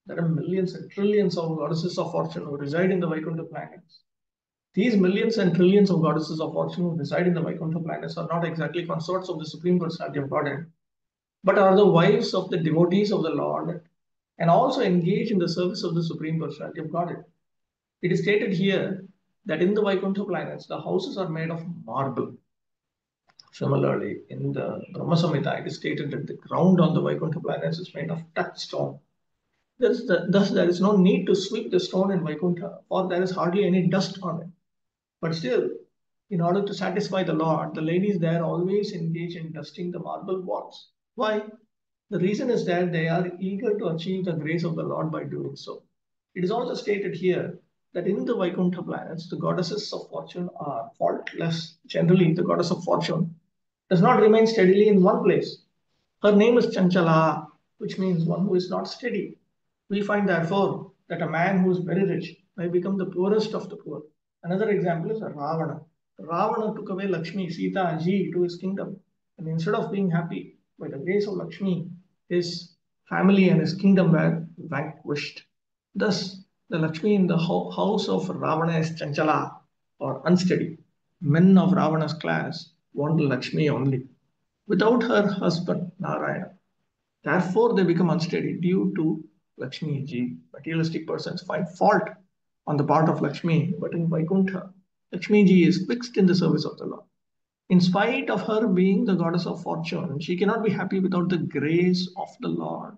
There are millions and trillions of goddesses of fortune who reside in the Vaikuntha planets. These millions and trillions of goddesses of fortune who reside in the Vaikuntha planets are not exactly consorts of the Supreme Personality of Godhead, but are the wives of the devotees of the Lord and also engage in the service of the Supreme Personality of Godhead. It is stated here that in the Vaikuntha planets, the houses are made of marble. Similarly, in the Brahma Samhita, it is stated that the ground on the Vaikuntha planets is made of touchstone. Thus, there is no need to sweep the stone in Vaikuntha, for there is hardly any dust on it. But still, in order to satisfy the Lord, the ladies there always engage in dusting the marble walls. Why? The reason is that they are eager to achieve the grace of the Lord by doing so. It is also stated here that in the Vaikuntha planets, the goddesses of fortune are faultless. Generally, the goddess of fortune does not remain steadily in one place. Her name is Chanchala, which means one who is not steady. We find, therefore, that a man who is very rich may become the poorest of the poor. Another example is Ravana. Ravana took away Lakshmi, Sita, and Ji to his kingdom. And instead of being happy by the grace of Lakshmi, his family and his kingdom were vanquished. Thus, the Lakshmi in the house of Ravana is Chanchala, or unsteady. Men of Ravana's class want Lakshmi only, without her husband, Narayana. Therefore, they become unsteady due to Lakshmi Ji. Materialistic persons find fault on the part of Lakshmi, but in Vaikuntha, Lakshmi Ji is fixed in the service of the Lord. In spite of her being the goddess of fortune, she cannot be happy without the grace of the Lord.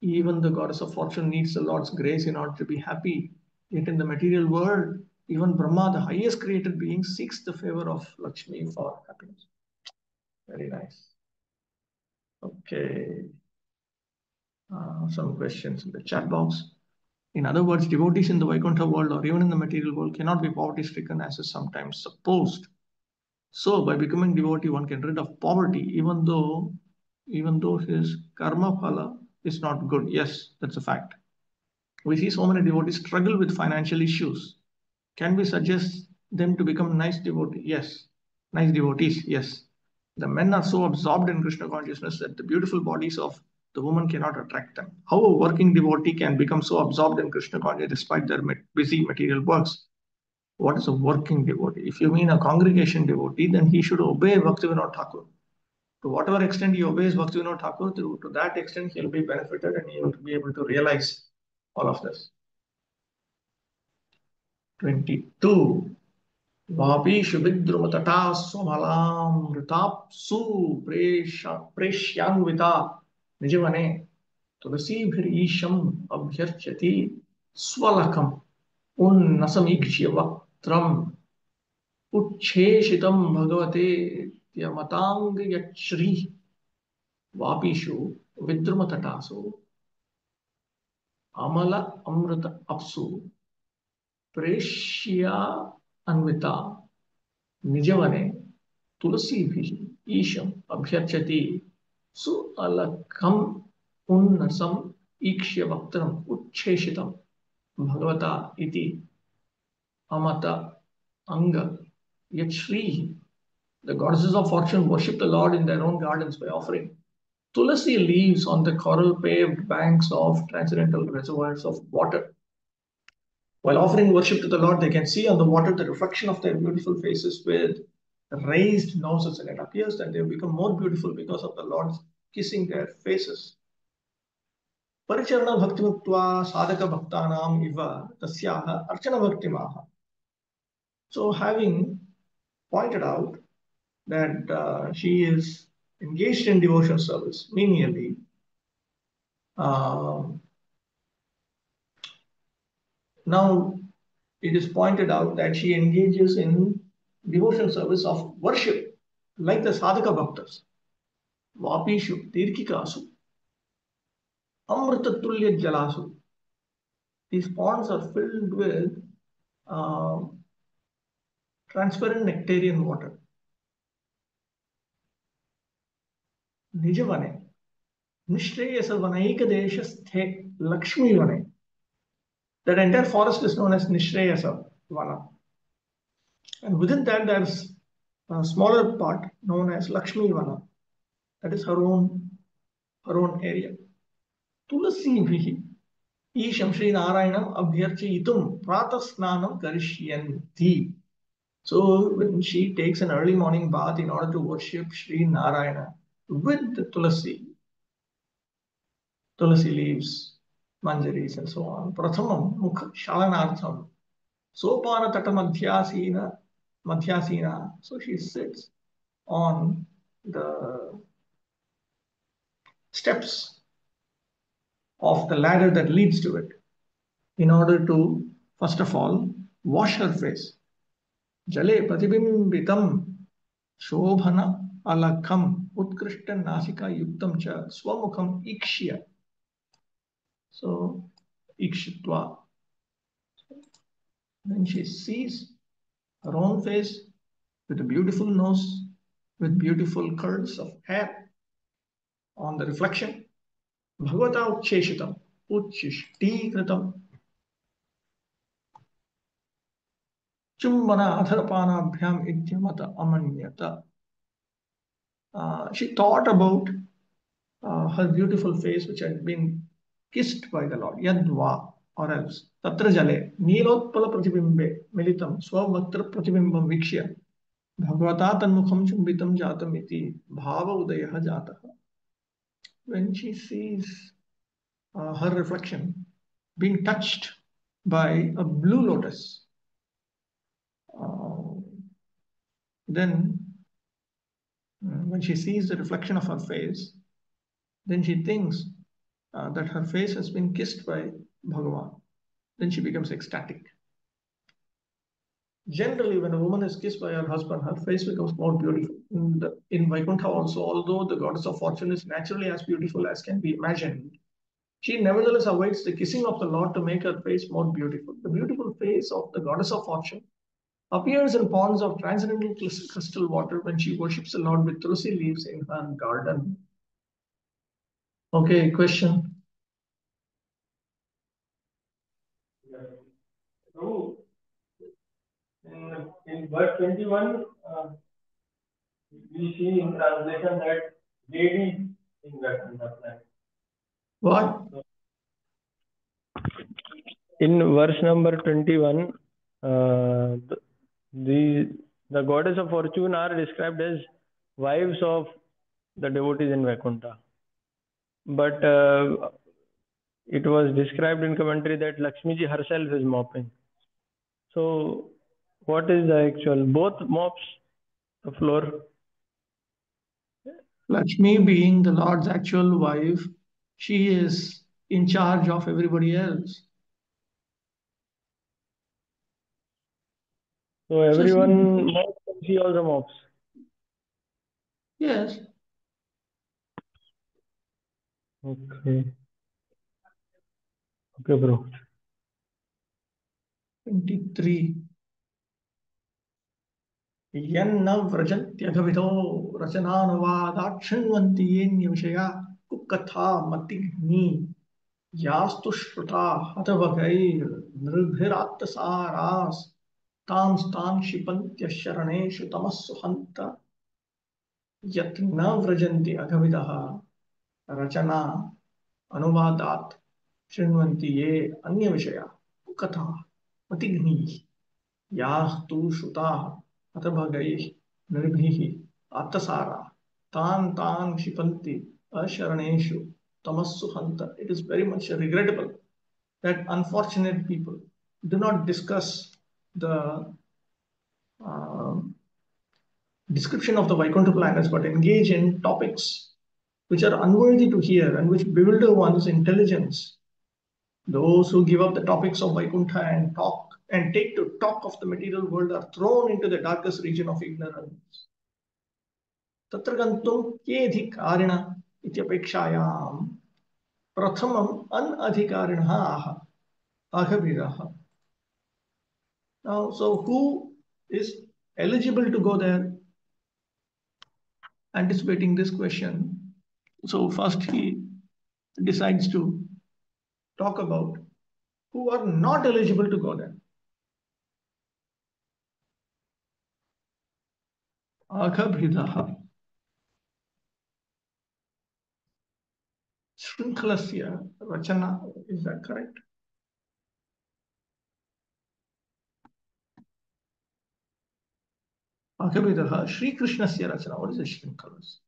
Even the goddess of fortune needs the Lord's grace in order to be happy. Yet in the material world, even Brahma, the highest created being, seeks the favor of Lakshmi for happiness. Very nice. Okay. Some questions in the chat box. In other words, devotees in the Vaikuntha world or even in the material world cannot be poverty stricken as is sometimes supposed. So by becoming devotee, one can rid of poverty even though his karma phala is not good. Yes, that's a fact. We see so many devotees struggle with financial issues. Can we suggest them to become nice devotees? Yes. Nice devotees? Yes. The men are so absorbed in Krishna consciousness that the beautiful bodies of the woman cannot attract them. How a working devotee can become so absorbed in Krishna consciousness despite their busy material works? What is a working devotee? If you mean a congregation devotee, then he should obey Bhaktivinoda Thakur. To whatever extent he obeys Bhaktivinoda Thakur, to that extent he'll be benefited and he will be able to realize all of this. 22. Vapishu vidrumatata swamalam ritapsu preshyanvita nijavane तुलसीभिर ईशम अभ्यर्चति स्वलकम उन्नसमीक्ष्य वक्त्रम उच्छेषितम भगवते यमतांग यच्छ्री वापीषु विद्रुमतटासु अमल अमृत अपसु प्रेष्या अन्विता निजवने तुलसीभिः ईशम अभ्यर्चति सुअलकम उन्नसम ईक्ष्य वक्त्रम उच्छेषितम भगवता इति अमत anga yachri. The goddesses of fortune worship the Lord in their own gardens by offering tulasi leaves on the coral paved banks of transcendental reservoirs of water. While offering worship to the Lord, they can see on the water the reflection of their beautiful faces with raised noses, and it appears that they have become more beautiful because of the Lord's kissing their faces. परिचरण भक्तिमुक्त्वा साधक भक्तानाम इव तस्याह अर्चना भक्तिमाह. So having pointed out that she is engaged in devotional service menially, now it is pointed out that she engages in devotional service of worship like the sadhaka bhaktas. Vapishu tirkikasu amritatulya jalasu. These ponds are filled with transparent nectarian water. Nijavane, Nishreyasa Vanaika Deshasthe Lakshmi Vane. That entire forest is known as Nishreyasa Vana. And within that, there's a smaller part known as Lakshmi Vana. That is her own area. Tulasi Vihi Isham Shri Narayanam Abhyarchayitum Pratasnanam Karishyanti. So when she takes an early morning bath in order to worship Sri Narayana with the tulasi leaves, manjaris and so on, Prathamam Mukha Shalanartham Sopana Tata Madhyasina. So she sits on the steps of the ladder that leads to it in order to, first of all, wash her face. Jale pratibimbitam shobhana alakam utkrishta nasika yuktam cha swamukham ikshya. So ikshitva. Then she sees her own face with a beautiful nose, with beautiful curls of hair on the reflection. Bhagavata ucheshitam uchishtikritam chumbana adharpanabhyam idyamata amanyata. She thought about her beautiful face which had been kissed by the Lord. Yadva, or else. Tatra jale nilotpala pratibimbe militam swavatra pratibimbam vikshya bhagavata tanmukham chumbitam jatam iti bhava udayaha jataha. When she sees her reflection being touched by a blue lotus, then when she sees the reflection of her face, then she thinks that her face has been kissed by Bhagavan. Then she becomes ecstatic. Generally, when a woman is kissed by her husband, her face becomes more beautiful. In Vaikuntha also, although the goddess of fortune is naturally as beautiful as can be imagined, she nevertheless awaits the kissing of the Lord to make her face more beautiful. The beautiful face of the goddess of fortune appears in ponds of transcendental crystal water when she worships the Lord with tulsi leaves in her garden. Okay, question. So, in verse 21, we see in translation that lady in that. What? In verse number 21, the goddess of fortune are described as wives of the devotees in Vaikuntha. But it was described in commentary that Lakshmi ji herself is mopping. So what is the actual? Both mops the floor? Lakshmi being the Lord's actual wife, she is in charge of everybody else. So everyone mops and she also mops. Yes. Okay. Okay, bro. 23. यन्न व्रजन्त्यघवितो रचनानुवादात् शृण्वन्ति येऽन्यविषया कुकथा मतिघ्नि यास्तु श्रुता हतवगैर्नृभिरात्तसारास् तां क्षिपन्त्यः शरणेषु तमस्सु हन्त यत् न व्रजन्ति अघविदः रचना अनुवादात् शृण्वन्ति ये अन्यविषया कुकथा मतिघ्नि यास्तु श्रुताः हतभागैः नृभिः आत्तसारा तान् क्षिपन्ति अशरणेषु तमस्सु हन्त. It is very much regrettable that unfortunate people do not discuss the description of the Vaikuntha planets, but engage in topics which are unworthy to hear and which bewilder one's intelligence. Those who give up the topics of Vaikuntha and take to talk of the material world are thrown into the darkest region of ignorance. तत्र गन्तुं केऽधिकारिण इत्यपेक्षायां प्रथमम् अनधिकारिणः अघविरः. Now, so who is eligible to go there? Anticipating this question, so first he decides to talk about who are not eligible to go there. Aghabhidah. Shrinkhalasya Rachana, is that correct? Aghabhidah, Sri Krishnasya Rachana. What is the Shrinkhalas?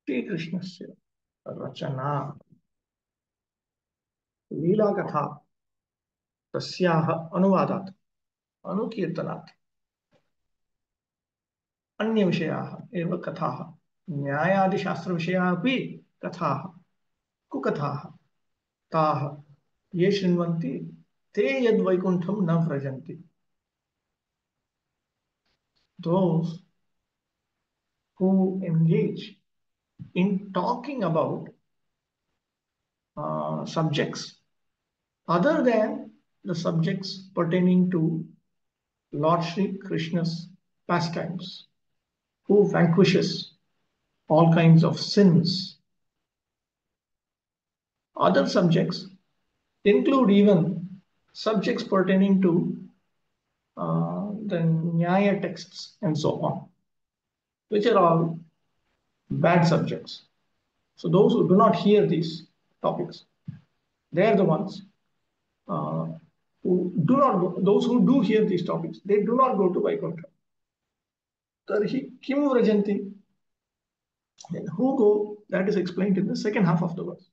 Sri Krishnasya Rachana. Leela Katha. Tasyaha Anuvadat. Anukirtanat. अन्य विषयाः एव कथाः न्यायादिशास्त्रविषयाः अपि कथाः कुकथाः ताः ये शृण्वन्ति ते यद्वैकुण्ठं न व्रजन्ति. Those who engage in talking about subjects other than the subjects pertaining to Lord Sri Krishna's pastimes, who vanquishes all kinds of sins. Other subjects include even subjects pertaining to the Nyaya texts and so on, which are all bad subjects. So those who do not hear these topics, they are the ones who do not go. Those who do hear these topics, they do not go to Vaikuntha. Tarhi kim vrajanti? Then who go? That is explained in the second half of the verse.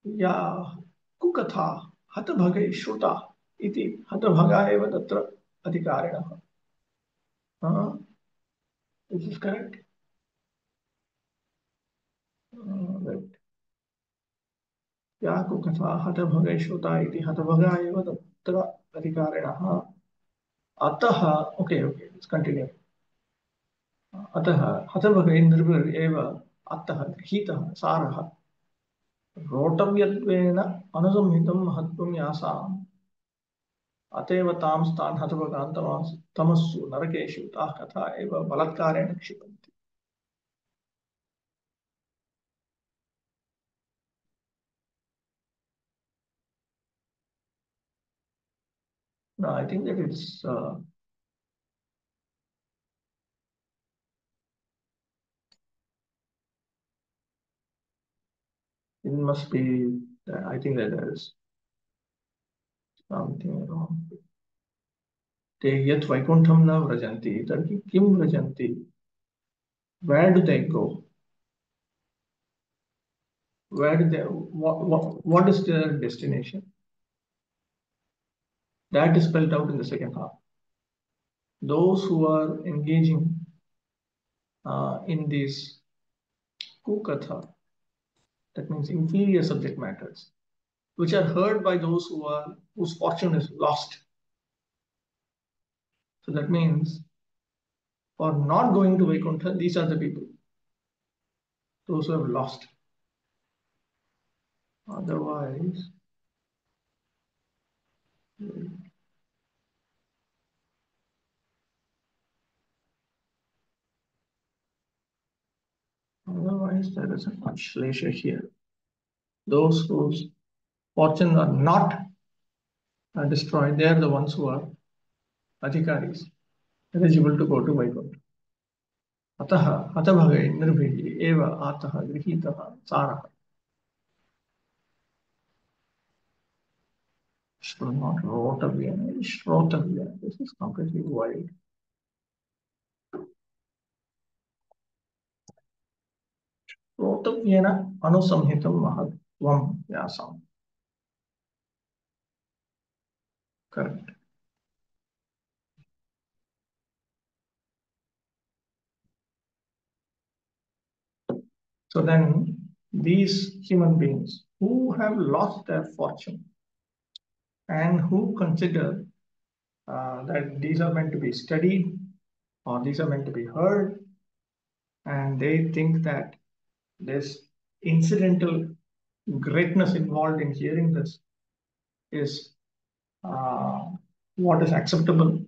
Ya kukatha hatbhagai shruta iti hatbhaga eva tatra adhikarinah. This is correct. Right. Ya kukatha hatbhagai shruta iti hatbhaga eva tatra adhikarinah. Ataha, okay, let's continue. अतः हतभगे निर्भर एव अतः गृहीतः सारः रोटव्यत्वेन अनुसंहितं महत्त्वं यासाम् अतएव तां हतभगान् तमस्सु नरकेषु ताः कथा एव बलात्कारेण क्षिपन्ति. No, I think that it's It must be, I think that there is something wrong. Te yat vaikuntham na vrajanti, tarhi kim vrajanti? Where do they go? Where do they, what is their destination? That is spelled out in the second half. Those who are engaging in this kukatha, that means inferior subject matters, which are heard by those whose fortune is lost. So that means for not going to Vaikuntha, these are the people, those who have lost. Otherwise, there is a Ashlesha here. Those whose fortunes are not destroyed, they are the ones who are adhikaris, eligible to go to Vaikuntha. Ataha, hatabhage, nirbhigi, eva, ataha, grihitaha, saraha. Not Rotavya, Shrotavya. This is completely wild. Rotavyena anusamhitam mahatvam vyasam. Correct. So then these human beings who have lost their fortune and who consider that these are meant to be studied or these are meant to be heard, and they think that this incidental greatness involved in hearing this is what is acceptable.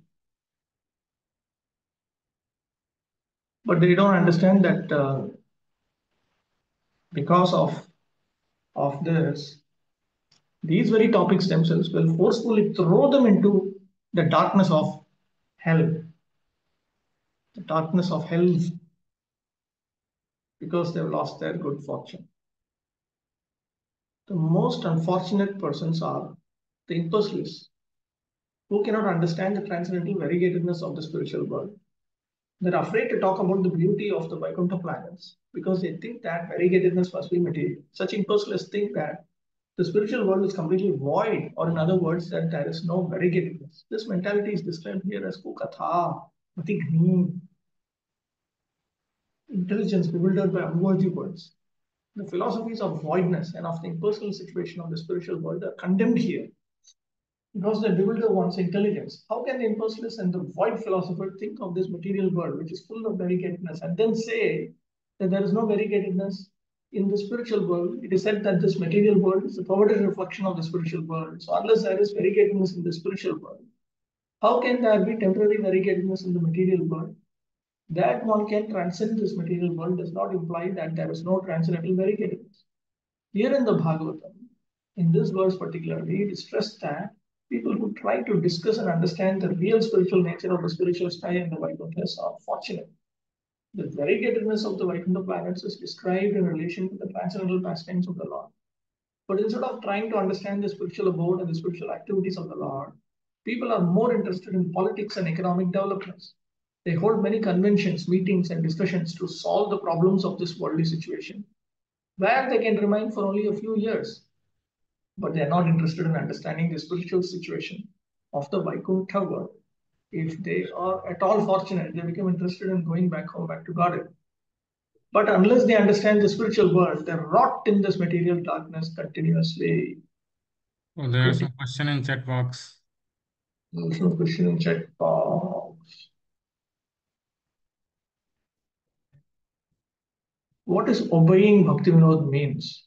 But they don't understand that because of this, these very topics themselves will forcefully throw them into the darkness of hell. The darkness of hell, because they've lost their good fortune. The most unfortunate persons are the impulsives, who cannot understand the transcendental variegatedness of the spiritual world. They're afraid to talk about the beauty of the Vaikuntha planets because they think that variegatedness must be material. Such impulsives think that the spiritual world is completely void, or in other words, that there is no variegatedness. This mentality is described here as kukatha, matigni, intelligence bewildered by unworthy words. The philosophies of voidness and of the impersonal situation of the spiritual world are condemned here because they bewilder one's intelligence. How can the impersonalist and the void philosopher think of this material world, which is full of variegatedness, and then say that there is no variegatedness in the spiritual world? It is said that this material world is a perverted reflection of the spiritual world. So unless there is variegatedness in the spiritual world, how can there be temporary variegatedness in the material world? That one can transcend this material world does not imply that there is no transcendental variegatedness. Here in the Bhagavatam, in this verse particularly, it is stressed that people who try to discuss and understand the real spiritual nature of the spiritual sky and the Vaikuntha are fortunate. The variegatedness of the Vaikuntha planets is described in relation to the transcendental pastimes of the Lord. But instead of trying to understand the spiritual abode and the spiritual activities of the Lord, people are more interested in politics and economic developments. They hold many conventions, meetings, and discussions to solve the problems of this worldly situation, where they can remain for only a few years. But they are not interested in understanding the spiritual situation of the Vaikuntha world. If they are at all fortunate, they become interested in going back home, back to Godhead. But unless they understand the spiritual world, they rot in this material darkness continuously. Oh, there's a question in chat box. There's no question in chat box. What is obeying Bhakti-Vinod means?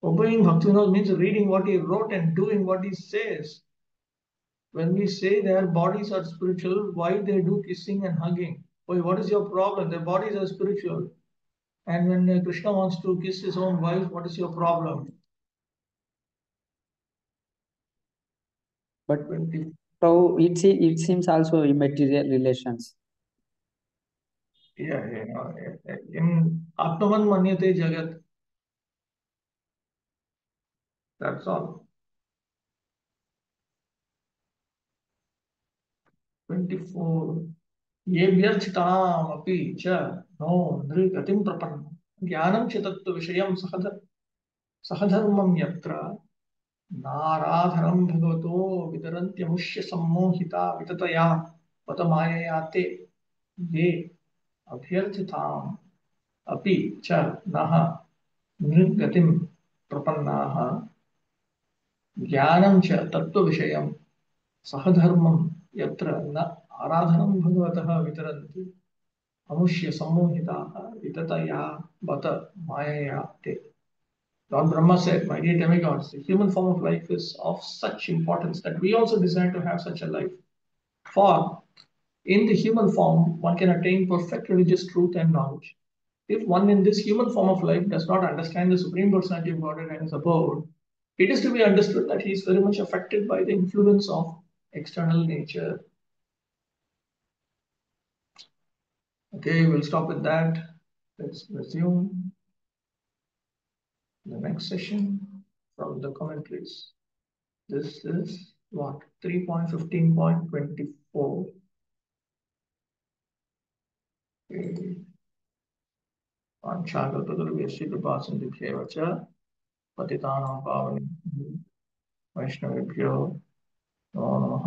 Obeying Bhakti-Vinod means reading what he wrote and doing what he says. When we say their bodies are spiritual, why they do kissing and hugging? Why, what is your problem? Their bodies are spiritual. And when Krishna wants to kiss his own wife, what is your problem? But so it seems also immaterial relations. Yeah. In Atmavan Manyate Jagat, That's all. 24. येभ्यर्चितामपि च no नृगतिं प्रपन्नं ज्ञानं च तत्त्वविषयं सहधर्मं यत्र नाराधनं भगवतो वितरन्त्यमुष्य सम्मोहिता विततया पतमायया ते ये अभ्यर्थिताम् अपि च नः नृगतिं प्रपन्नाः ज्ञानं च तत्त्वविषयं सहधर्मं यत्र न आराधनं भगवतः वितरन्ति अमुष्य सम्मोहिताः विततया बत मायया ते. Lord Brahma said, my dear demigods, the human form of life is of such importance that we also desire to have such a life. For in the human form, one can attain perfect religious truth and knowledge. If one in this human form of life does not understand the Supreme Personality of Godhead and his abode, it is to be understood that he is very much affected by the influence of external nature. Okay, we'll stop with that. Let's resume the next session from the commentaries. This is what? 3.15.24. Okay. Panchakalpadurvyasya kripasinduਭ्येव च पतितानां पावनेभ्यो वैष्णवेभ्यो नमो नमः.